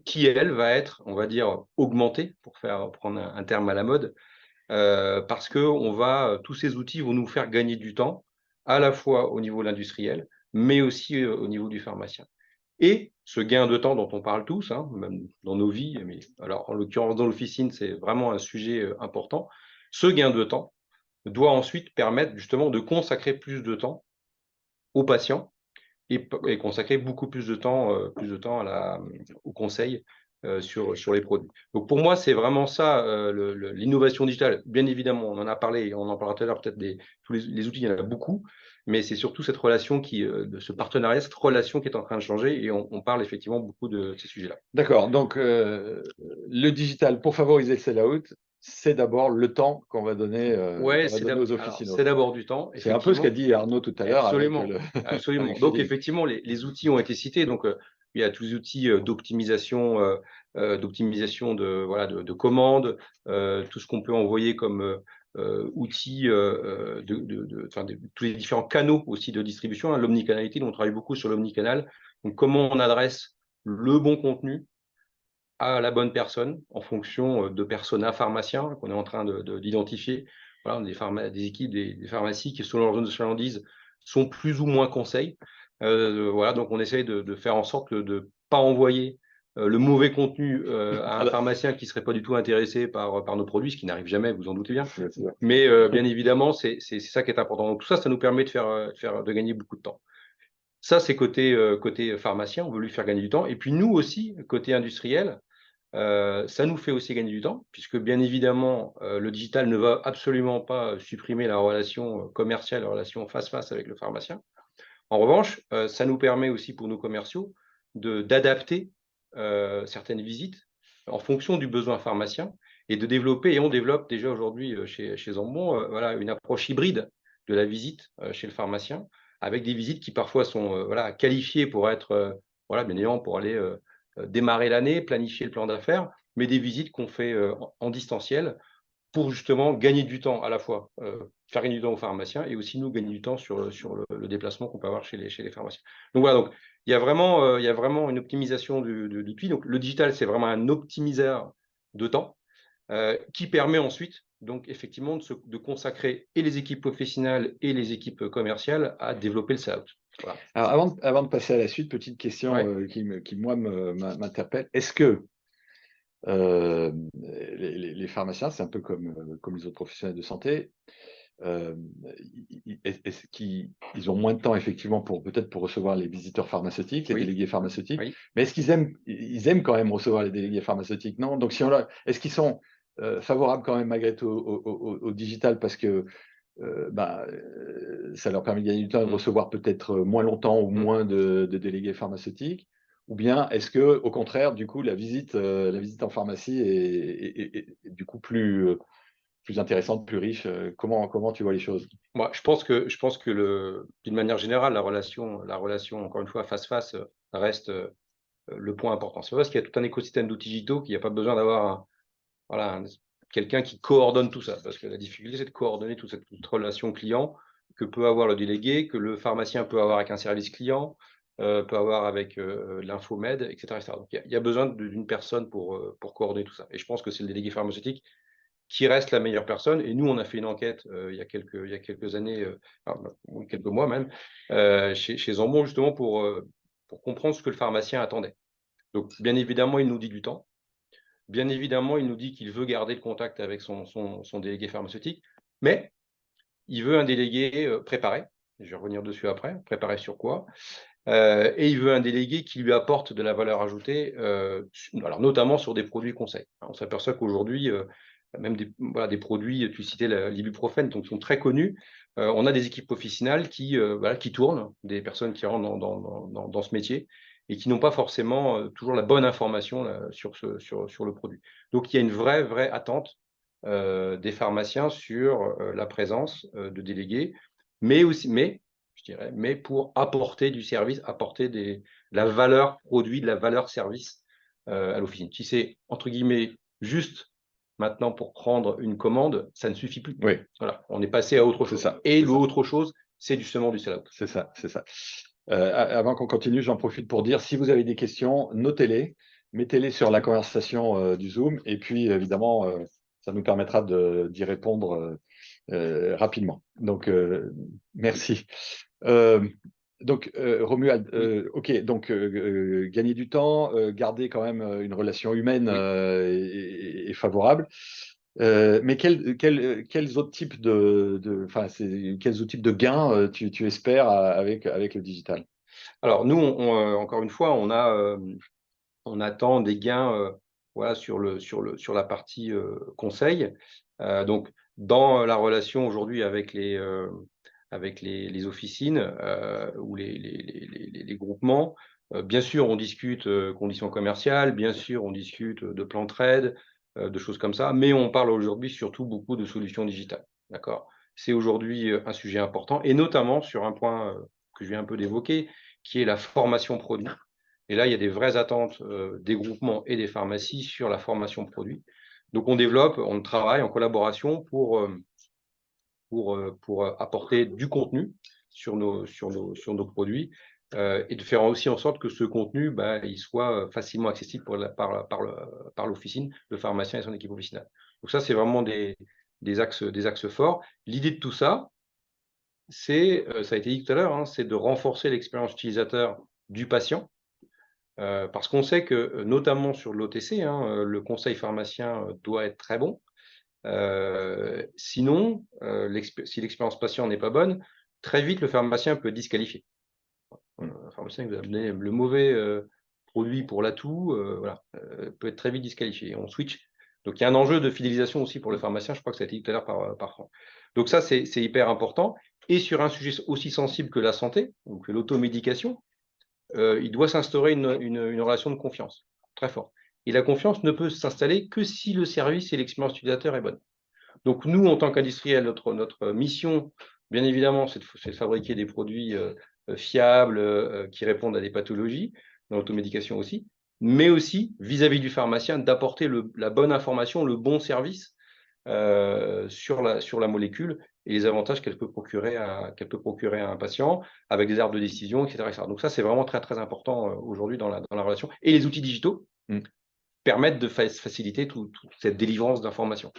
qui, elle, va être, on va dire, augmentée, pour prendre un terme à la mode, parce que tous ces outils vont nous faire gagner du temps, à la fois au niveau de l'industriel, mais aussi au niveau du pharmacien. Et ce gain de temps dont on parle tous, hein, même dans nos vies, mais alors en l'occurrence dans l'officine, c'est vraiment un sujet important. Ce gain de temps doit ensuite permettre justement de consacrer plus de temps aux patients et consacrer beaucoup plus de temps au conseil sur les produits. Donc pour moi, c'est vraiment ça, l'innovation digitale. Bien évidemment, on en a parlé, et on en parlera tout à l'heure, peut-être tous les outils, il y en a beaucoup, mais c'est surtout cette relation de ce partenariat, cette relation qui est en train de changer, et on parle effectivement beaucoup de ces sujets-là. D'accord. Donc, le digital, pour favoriser le sell-out, c'est d'abord le temps qu'on va donner, Ouais, aux officinaux. c'est d'abord du temps, C'est un peu ce qu'a effectivement. dit Arnaud tout à l'heure avec Absolument, le absolument. avec Donc Feeling. effectivement, les outils ont été cités. Donc il y a tous les outils d'optimisation, de commandes, tout ce qu'on peut envoyer comme outils, tous les différents canaux aussi de distribution. Hein, l'omnicanalité, on travaille beaucoup sur l'omnicanal. Donc comment on adresse le bon contenu à la bonne personne en fonction de personas pharmaciens qu'on est en train d'identifier. Voilà, des équipes, des pharmacies qui, selon leur zone de chalandise, sont plus ou moins conseils. Voilà, donc on essaye de faire en sorte de ne pas envoyer le mauvais contenu à un pharmacien qui ne serait pas du tout intéressé par nos produits, ce qui n'arrive jamais, vous en doutez bien. Mais bien évidemment, c'est ça qui est important. Donc tout ça, ça nous permet de gagner beaucoup de temps. Ça, c'est côté pharmacien, on veut lui faire gagner du temps. Et puis nous aussi, côté industriel, ça nous fait aussi gagner du temps, puisque bien évidemment, le digital ne va absolument pas supprimer la relation commerciale, la relation face-face avec le pharmacien. En revanche, ça nous permet aussi pour nos commerciaux d'adapter certaines visites en fonction du besoin pharmacien et de développer, et on développe déjà aujourd'hui chez Zambon, voilà, une approche hybride de la visite chez le pharmacien, avec des visites qui parfois sont voilà, qualifiées pour être voilà, bien évidemment pour aller démarrer l'année, planifier le plan d'affaires, mais des visites qu'on fait en distanciel pour justement gagner du temps à la fois, faire gagner du temps aux pharmaciens et aussi nous gagner du temps sur le déplacement qu'on peut avoir chez les pharmaciens. Donc voilà, donc, il y a vraiment une optimisation d'outils. Donc le digital, c'est vraiment un optimiseur de temps qui permet ensuite, donc effectivement, de consacrer et les équipes professionnelles et les équipes commerciales à développer le sell-out. Voilà. Alors avant de passer à la suite, petite question Ouais. qui moi m'interpelle. Est-ce que les pharmaciens, c'est un peu comme les autres professionnels de santé, est-ce qu'ils ont moins de temps effectivement peut-être pour recevoir les visiteurs pharmaceutiques, les Oui. délégués pharmaceutiques, Oui. mais est-ce qu'ils aiment quand même recevoir les délégués pharmaceutiques? Non? Donc est-ce qu'ils sont favorables quand même malgré tout au digital parce que ça leur permet de gagner du temps et de recevoir peut-être moins longtemps ou moins de délégués pharmaceutiques? Ou bien est-ce que, au contraire, du coup, la visite en pharmacie est du coup plus intéressante, plus riche? Comment tu vois les choses? Moi, je pense que d'une manière générale, la relation, encore une fois, face-face, reste le point important. C'est parce qu'il y a tout un écosystème d'outils digitaux qu'il n'y a pas besoin d'avoir quelqu'un qui coordonne tout ça. Parce que la difficulté, c'est de coordonner toute cette relation client que peut avoir le délégué, que le pharmacien peut avoir avec un service client, peut avoir avec l'infomède, etc. Donc, il y a besoin d'une personne pour coordonner tout ça. Et je pense que c'est le délégué pharmaceutique qui reste la meilleure personne. Et nous, on a fait une enquête il y a quelques années, quelques mois même, chez Zambon, justement pour comprendre ce que le pharmacien attendait. Donc, bien évidemment, il nous dit du temps. Bien évidemment, il nous dit qu'il veut garder le contact avec son délégué pharmaceutique, mais il veut un délégué préparé. Je vais revenir dessus après. Préparé sur quoi? Et il veut un délégué qui lui apporte de la valeur ajoutée, alors notamment sur des produits conseils. On s'aperçoit qu'aujourd'hui, même des produits, tu citais l'ibuprofène, donc sont très connus. On a des équipes officinales qui tournent, des personnes qui rentrent dans ce métier et qui n'ont pas forcément toujours la bonne information sur le produit. Donc, il y a une vraie attente des pharmaciens sur la présence de délégués, mais pour apporter du service, apporter de la valeur produit, de la valeur service à l'officine. Si c'est, entre guillemets, juste maintenant pour prendre une commande, ça ne suffit plus. Oui. Voilà, on est passé à autre chose. Ça. Et l'autre chose, c'est justement du sell-out. C'est ça. Avant qu'on continue, j'en profite pour dire, si vous avez des questions, notez-les, mettez-les sur la conversation du Zoom, et puis évidemment, ça nous permettra d'y répondre rapidement. Donc, merci. Donc, Romuald, ok, donc gagner du temps, garder quand même une relation humaine et favorable. Mais quels autres types quels autres types de gains tu espères avec le digital? Alors nous, encore une fois, on attend des gains sur la partie conseil. Donc, dans la relation aujourd'hui avec les officines ou les groupements, bien sûr, on discute conditions commerciales, bien sûr, on discute de plans de trade, de choses comme ça, mais on parle aujourd'hui surtout beaucoup de solutions digitales. D'accord ? C'est aujourd'hui un sujet important, et notamment sur un point que je viens un peu d'évoquer, qui est la formation produit. Et là, il y a des vraies attentes des groupements et des pharmacies sur la formation produit. Donc, on travaille en collaboration pour apporter du contenu sur nos produits et de faire aussi en sorte que ce contenu il soit facilement accessible par l'officine, le pharmacien et son équipe officinale. Donc ça, c'est vraiment des axes forts. L'idée de tout ça, ça a été dit tout à l'heure, c'est de renforcer l'expérience utilisateur du patient. Parce qu'on sait que, notamment sur l'OTC, le conseil pharmacien doit être très bon. Sinon, si l'expérience patient n'est pas bonne, très vite, le pharmacien peut disqualifier. Le pharmacien qui vous a donné le mauvais produit pour l'atout, peut être très vite disqualifié. On switch. Donc, il y a un enjeu de fidélisation aussi pour le pharmacien. Je crois que ça a été dit tout à l'heure par Franck. Donc, ça, c'est hyper important. Et sur un sujet aussi sensible que la santé, donc l'automédication, il doit s'instaurer une relation de confiance très forte. Et la confiance ne peut s'installer que si le service et l'expérience utilisateur est bonne. Donc, nous, en tant qu'industriels, notre mission, bien évidemment, c'est de fabriquer des produits fiables, qui répondent à des pathologies, dans l'automédication aussi, mais aussi, vis-à-vis du pharmacien, d'apporter la bonne information, le bon service sur la molécule et les avantages qu'elle peut procurer à un patient, avec des arbres de décision, etc. Donc ça, c'est vraiment très, très important aujourd'hui dans la relation. Et les outils digitaux permettent de faciliter toute cette délivrance d'informations.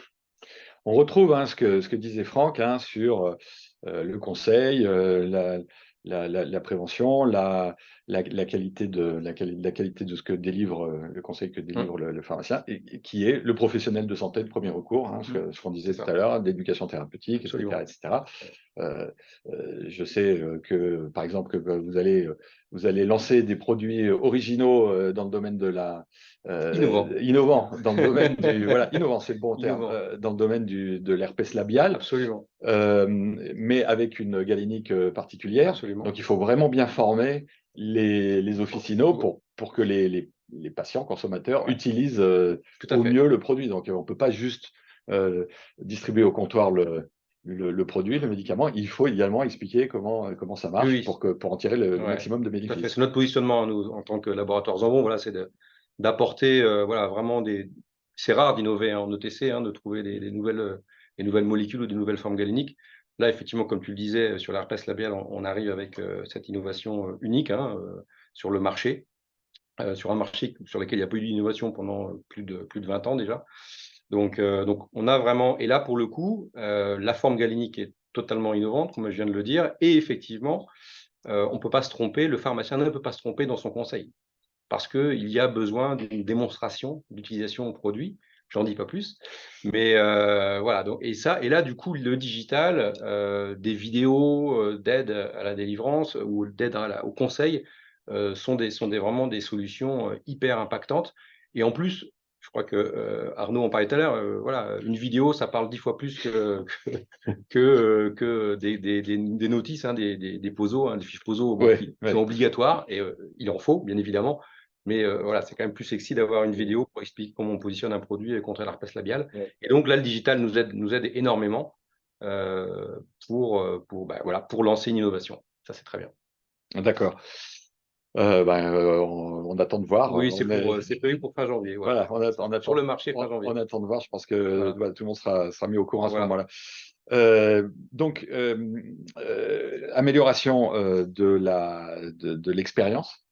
On retrouve ce que disait Franck sur le conseil, la prévention, la qualité de ce que délivre le conseil que délivre le pharmacien, et qui est le professionnel de santé de premier recours, ce qu'on disait tout à l'heure, d'éducation thérapeutique, etc. Je sais que, par exemple, que vous allez lancer des produits originaux dans le domaine de la innovant dans le domaine du innovant, c'est le bon terme, dans le domaine de l'herpès labial. Absolument. Mais avec une galénique particulière. Absolument. Donc il faut vraiment bien former les officinaux pour que les patients consommateurs utilisent au mieux le produit. Donc on ne peut pas juste distribuer au comptoir le produit, le médicament. Il faut également expliquer comment ça marche pour en tirer le maximum de bénéfices. C'est notre positionnement, nous, en tant que laboratoire Zambon, c'est d'apporter vraiment c'est rare d'innover en OTC, de trouver des nouvelles molécules ou des nouvelles formes galéniques. Là, effectivement, comme tu le disais, sur l'herpès labial, on arrive avec cette innovation unique sur le marché, sur un marché sur lequel il n'y a pas eu d'innovation pendant plus de 20 ans déjà. Donc, on a vraiment, et là, pour le coup, la forme galénique est totalement innovante, comme je viens de le dire, et effectivement, on ne peut pas se tromper, le pharmacien ne peut pas se tromper dans son conseil, parce qu'il y a besoin d'une démonstration d'utilisation au produit. J'en dis pas plus, mais voilà. Donc, et là, du coup, le digital, des vidéos d'aide à la délivrance ou d'aide au conseil sont vraiment des solutions hyper impactantes. Et en plus, il je crois que Arnaud en parlait tout à l'heure. Voilà, une vidéo, ça parle 10 fois plus que des notices, hein, des POSO, hein, des fiches POSO bon, qui sont obligatoires. Et il en faut, bien évidemment. Mais voilà, c'est quand même plus sexy d'avoir une vidéo pour expliquer comment on positionne un produit et contrer l'herpès labial. Et donc là, le digital nous aide énormément pour lancer une innovation. Ça, c'est très bien. D'accord. On attend de voir. Oui, c'est prévu pour fin janvier. Voilà, on attend, sur le marché fin janvier. On attend de voir. Je pense que tout le monde sera mis au courant à ce moment-là. Amélioration de l'expérience,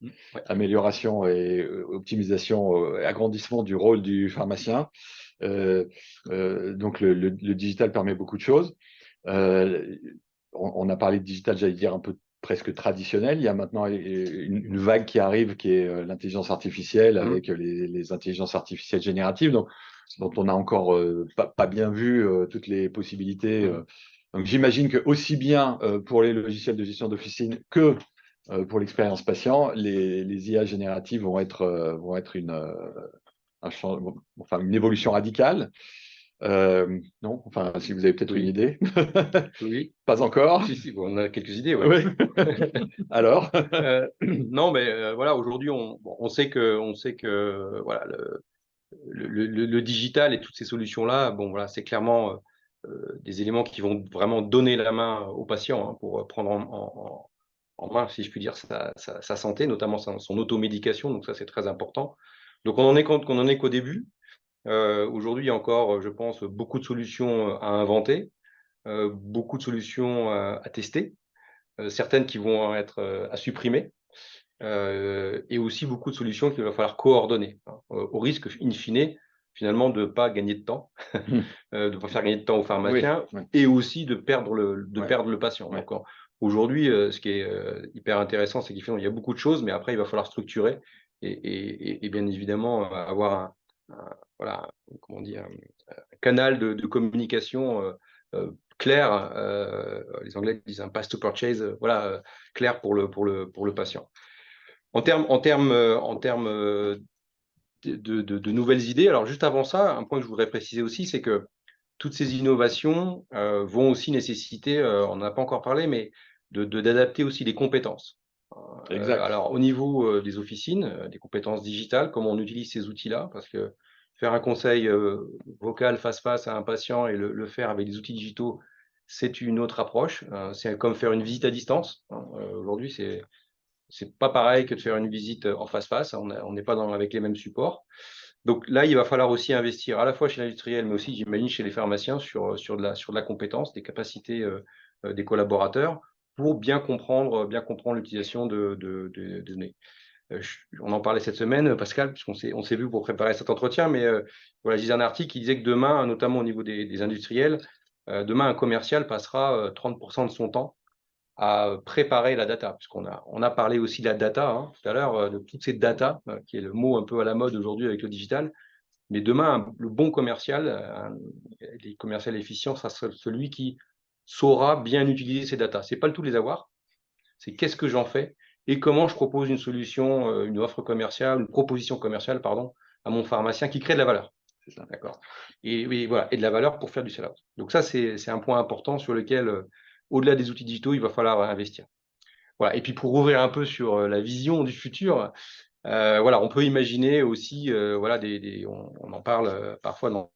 amélioration et optimisation, agrandissement du rôle du pharmacien. Donc le digital permet beaucoup de choses. On a parlé de digital, j'allais dire un peu presque traditionnel. Il y a maintenant une vague qui arrive, qui est l'intelligence artificielle, avec les intelligences artificielles génératives, dont on n'a encore pas bien vu toutes les possibilités. Donc j'imagine que aussi bien pour les logiciels de gestion d'officine que pour l'expérience patient, les IA génératives vont être une évolution radicale. Non, enfin, si vous avez peut-être une idée. Oui. Pas encore. Si, on a quelques idées. Ouais. Alors non, mais voilà, aujourd'hui, on sait que voilà, le digital et toutes ces solutions-là, bon, voilà, c'est clairement des éléments qui vont vraiment donner la main aux patients, hein, pour prendre en main, si je puis dire, sa santé, notamment son automédication. Donc ça, c'est très important. Donc on en est qu'au début. Aujourd'hui, il y a encore, je pense, beaucoup de solutions à inventer, beaucoup de solutions à tester, certaines qui vont être à supprimer, et aussi beaucoup de solutions qu'il va falloir coordonner, hein, au risque, in fine, finalement, de ne pas gagner de temps, de ne pas faire gagner de temps aux pharmaciens, et aussi de perdre le patient. Donc, aujourd'hui, ce qui est hyper intéressant, c'est qu'il y a beaucoup de choses, mais après, il va falloir structurer et bien évidemment avoir comment dire, un canal de communication clair. Les Anglais disent un path to purchase, clair pour le patient. En termes de nouvelles idées, alors juste avant ça, un point que je voudrais préciser aussi, c'est que toutes ces innovations vont aussi nécessiter, on n'en a pas encore parlé, mais d'adapter aussi les compétences. Alors au niveau des officines, des compétences digitales, comment on utilise ces outils-là, parce que faire un conseil vocal face-face à un patient et le faire avec des outils digitaux, c'est une autre approche. C'est comme faire une visite à distance. Aujourd'hui, c'est pas pareil que de faire une visite en face-face. On n'est pas avec les mêmes supports. Donc là, il va falloir aussi investir à la fois chez l'industriel, mais aussi, j'imagine, chez les pharmaciens sur de la compétence, des capacités des collaborateurs pour bien comprendre l'utilisation de données. On en parlait cette semaine, Pascal, puisqu'on s'est vu pour préparer cet entretien, mais voilà, je lisais un article qui disait que demain, notamment au niveau des industriels, demain, un commercial passera 30% de son temps à préparer la data, puisqu'on a parlé aussi de la data, hein, tout à l'heure, de toutes ces data, qui est le mot un peu à la mode aujourd'hui avec le digital. Mais demain, le bon commercial, les commerciaux efficients, ça sera celui qui saura bien utiliser ces data. C'est pas le tout de les avoir, c'est qu'est-ce que j'en fais et comment je propose une solution, une offre commerciale, une proposition commerciale, pardon, à mon pharmacien qui crée de la valeur. C'est ça, d'accord. Et voilà, et de la valeur pour faire du sell-out. Donc ça, c'est un point important sur lequel, au-delà des outils digitaux, il va falloir investir. Voilà. Et puis pour ouvrir un peu sur la vision du futur, voilà, on peut imaginer aussi, voilà, on en parle parfois dans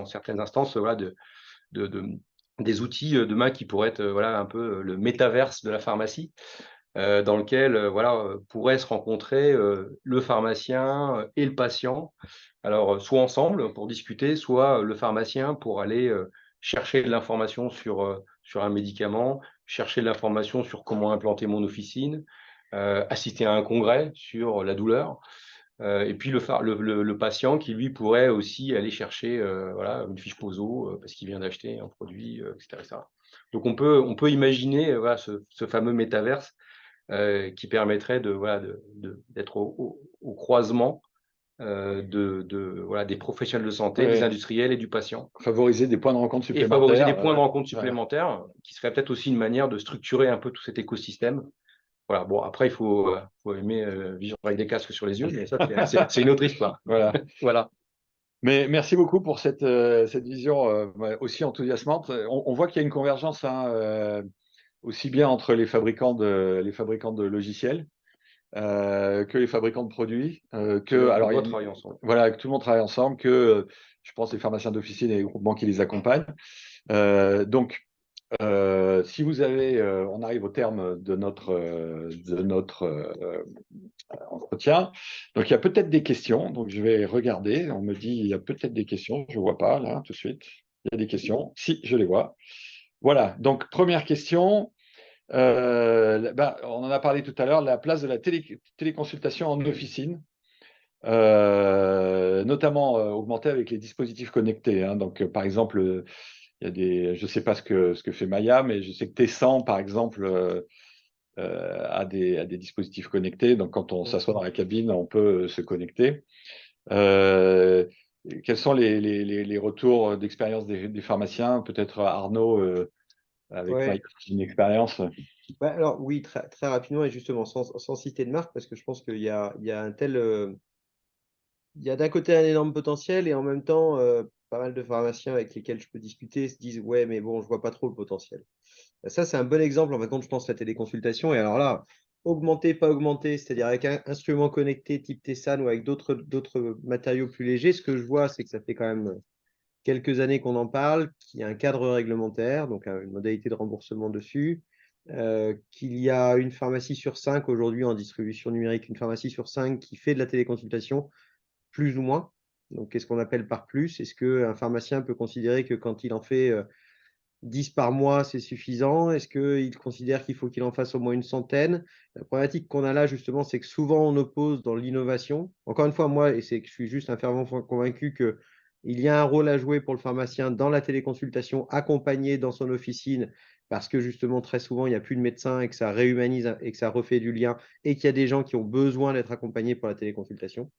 certaines instances, voilà, des outils demain qui pourraient être voilà, un peu le métaverse de la pharmacie, dans lequel voilà, pourrait se rencontrer le pharmacien et le patient. Alors, soit ensemble pour discuter, soit le pharmacien pour aller chercher de l'information sur un médicament, chercher de l'information sur comment implanter mon officine, assister à un congrès sur la douleur. Et puis le patient qui, lui, pourrait aussi aller chercher voilà, une fiche POSO parce qu'il vient d'acheter un produit, etc., etc. Donc, on peut imaginer voilà, ce fameux métaverse qui permettrait d'être au croisement voilà, des professionnels de santé, des industriels et du patient. Favoriser des points de rencontre supplémentaires. Et favoriser des points de rencontre supplémentaires, qui serait peut-être aussi une manière de structurer un peu tout cet écosystème. Voilà, bon, après, il faut aimer vivre avec des casques sur les yeux, mais ça, c'est une autre histoire. Voilà. Voilà. Mais merci beaucoup pour cette vision aussi enthousiasmante. On voit qu'il y a une convergence aussi bien entre les fabricants de logiciels que les fabricants de produits, On doit travailler ensemble. voilà, que tout le monde travaille ensemble, je pense les pharmaciens d'officine et les groupements qui les accompagnent. Donc, si vous avez, on arrive au terme de notre entretien. Donc, il y a peut-être des questions. Donc, je vais regarder. On me dit, il y a peut-être des questions. Je ne vois pas là tout de suite. Il y a des questions. Si, je les vois. Voilà. Donc, première question. On en a parlé tout à l'heure, la place de la téléconsultation en officine, notamment augmentée avec les dispositifs connectés. Hein. Donc, par exemple, il y a je ne sais pas ce que fait Maya, mais je sais que Tessan, par exemple, a des dispositifs connectés. Donc, quand on s'assoit dans la cabine, on peut se connecter. Quels sont les retours d'expérience des pharmaciens? Peut-être Arnaud, avec Maya, une expérience. Alors oui, très, très rapidement et justement sans citer de marque, parce que je pense qu'il y a un tel... il y a d'un côté un énorme potentiel et en même temps, pas mal de pharmaciens avec lesquels je peux discuter se disent ouais, mais bon, je vois pas trop le potentiel. Ça, c'est un bon exemple, en fin de compte, je pense, la téléconsultation. Et alors là, augmenter, pas augmenter, c'est-à-dire avec un instrument connecté type Tessan ou avec d'autres matériaux plus légers, ce que je vois, c'est que ça fait quand même quelques années qu'on en parle, qu'il y a un cadre réglementaire, donc une modalité de remboursement dessus, qu'il y a une pharmacie sur 5 aujourd'hui en distribution numérique, une pharmacie sur 5 qui fait de la téléconsultation, plus ou moins. Donc, qu'est-ce qu'on appelle par plus? Est-ce qu'un pharmacien peut considérer que quand il en fait 10 par mois, c'est suffisant? Est-ce qu'il considère qu'il faut qu'il en fasse au moins une centaine? La problématique qu'on a là, justement, c'est que souvent on oppose dans l'innovation. Encore une fois, moi, et c'est que je suis juste un fervent convaincu qu'il y a un rôle à jouer pour le pharmacien dans la téléconsultation, accompagné dans son officine, parce que justement, très souvent, il n'y a plus de médecin et que ça réhumanise et que ça refait du lien et qu'il y a des gens qui ont besoin d'être accompagnés pour la téléconsultation.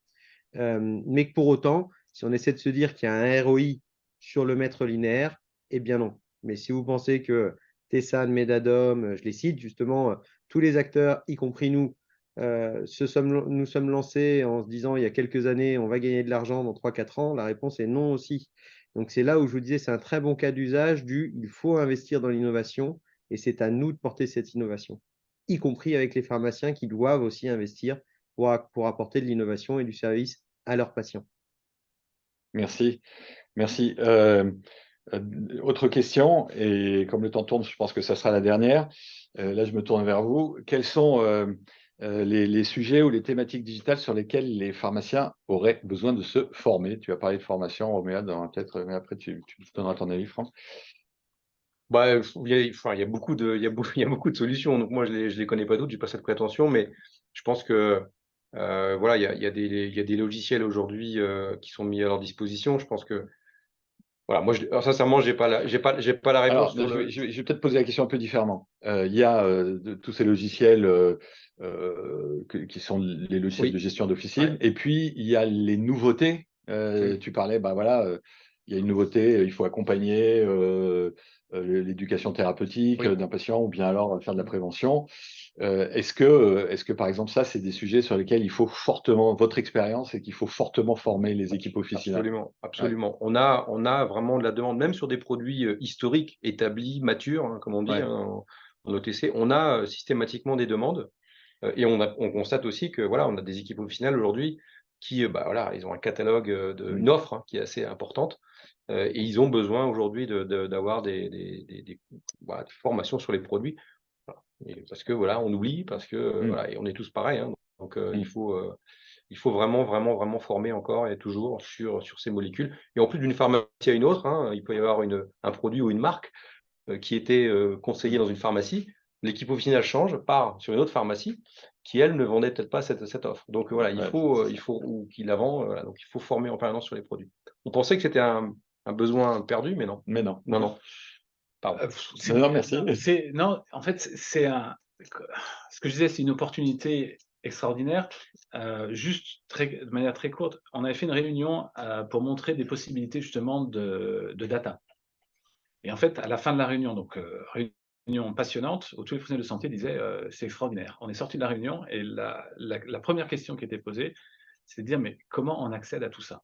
Mais que pour autant, si on essaie de se dire qu'il y a un ROI sur le mètre linéaire, eh bien non. Mais si vous pensez que Tessan, Medadom, je les cite justement, tous les acteurs, y compris nous, nous sommes lancés en se disant il y a quelques années, on va gagner de l'argent dans 3-4 ans, la réponse est non aussi. Donc c'est là où je vous disais, c'est un très bon cas d'usage il faut investir dans l'innovation et c'est à nous de porter cette innovation, y compris avec les pharmaciens qui doivent aussi investir pour apporter de l'innovation et du service à leurs patients. Merci. Merci. Autre question, et comme le temps tourne, je pense que ça sera la dernière. Là, je me tourne vers vous. Quels sont les sujets ou les thématiques digitales sur lesquelles les pharmaciens auraient besoin de se former? Tu as parlé de formation, Roméa, peut-être, mais après, tu donneras ton avis, Franck. Il y a beaucoup de solutions. Donc moi, je les connais pas toutes, j'ai pas cette prétention, mais je pense que voilà, il y a des logiciels aujourd'hui qui sont mis à leur disposition. Je pense que voilà, moi, alors, sincèrement, j'ai pas la réponse. Alors, je vais peut-être poser la question un peu différemment. Il y a tous ces logiciels qui sont les logiciels de gestion d'officine, Ouais. et puis il y a les nouveautés. Tu parlais, il y a une nouveauté, il faut accompagner l'éducation thérapeutique d'un patient, ou bien alors faire de la prévention. Est-ce que, par exemple, ça, c'est des sujets sur lesquels il faut fortement, votre expérience, et qu'il faut fortement former les équipes officinales? Absolument, absolument. Ouais. On a vraiment de la demande, même sur des produits historiques, établis, matures, hein, comme on dit, en OTC. On a systématiquement des demandes et on constate aussi que voilà, on a des équipes officinales aujourd'hui qui, voilà, ils ont un catalogue, une offre qui est assez importante et ils ont besoin aujourd'hui d'avoir des formations sur les produits. Et parce que voilà, on oublie, parce que voilà, et on est tous pareils, hein, donc il faut vraiment, vraiment, vraiment former encore et toujours sur ces molécules. Et en plus d'une pharmacie à une autre, hein, il peut y avoir un produit ou une marque qui était conseillé dans une pharmacie. L'équipe officinale change, part sur une autre pharmacie qui, elle, ne vendait peut-être pas cette offre. Donc voilà, il faut ou qui la vend, voilà, donc il faut former en permanence sur les produits. On pensait que c'était un besoin perdu, mais non. Mais non. Non, non. Pardon. Non, merci. Non, en fait, ce que je disais, c'est une opportunité extraordinaire. Juste de manière très courte, on avait fait une réunion pour montrer des possibilités justement de data. Et en fait, à la fin de la réunion, donc réunion passionnante, où tous les professionnels de santé disaient c'est extraordinaire. On est sorti de la réunion et la première question qui était posée, c'est de dire mais comment on accède à tout ça?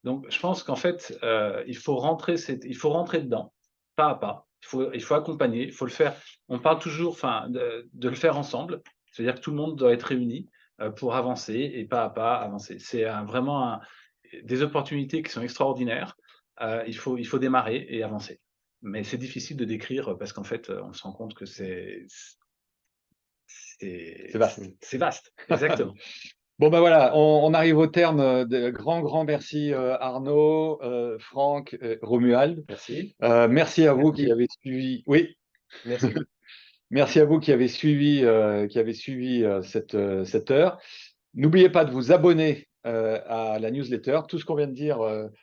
Donc, je pense qu'en fait, il faut rentrer dedans, pas à pas. Il faut accompagner, il faut le faire. On parle toujours, enfin, de le faire ensemble. C'est-à-dire que tout le monde doit être réuni pour avancer et pas à pas avancer. C'est vraiment des opportunités qui sont extraordinaires. Il faut démarrer et avancer. Mais c'est difficile de décrire parce qu'en fait, on se rend compte que C'est vaste. c'est vaste. Exactement. Bon, ben voilà, on arrive au terme de grand merci Arnaud, Franck, Romuald. Merci. Merci à vous Merci. qui avez suivi. Oui, Merci. merci à vous qui avez suivi, cette heure. N'oubliez pas de vous abonner à la newsletter. Tout ce qu'on vient de dire,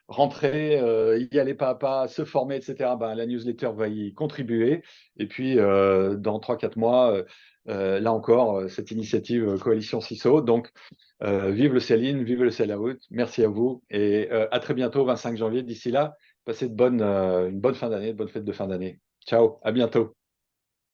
rentrer, y aller pas à pas, se former, etc. Ben, la newsletter va y contribuer. Et puis, dans 3-4 mois, là encore, cette initiative Coalition CISO. Donc, vive le sell-in, vive le sell-out. Merci à vous et à très bientôt, 25 janvier. D'ici là, passez une bonne fin d'année, de bonnes fêtes de fin d'année. Ciao, à bientôt.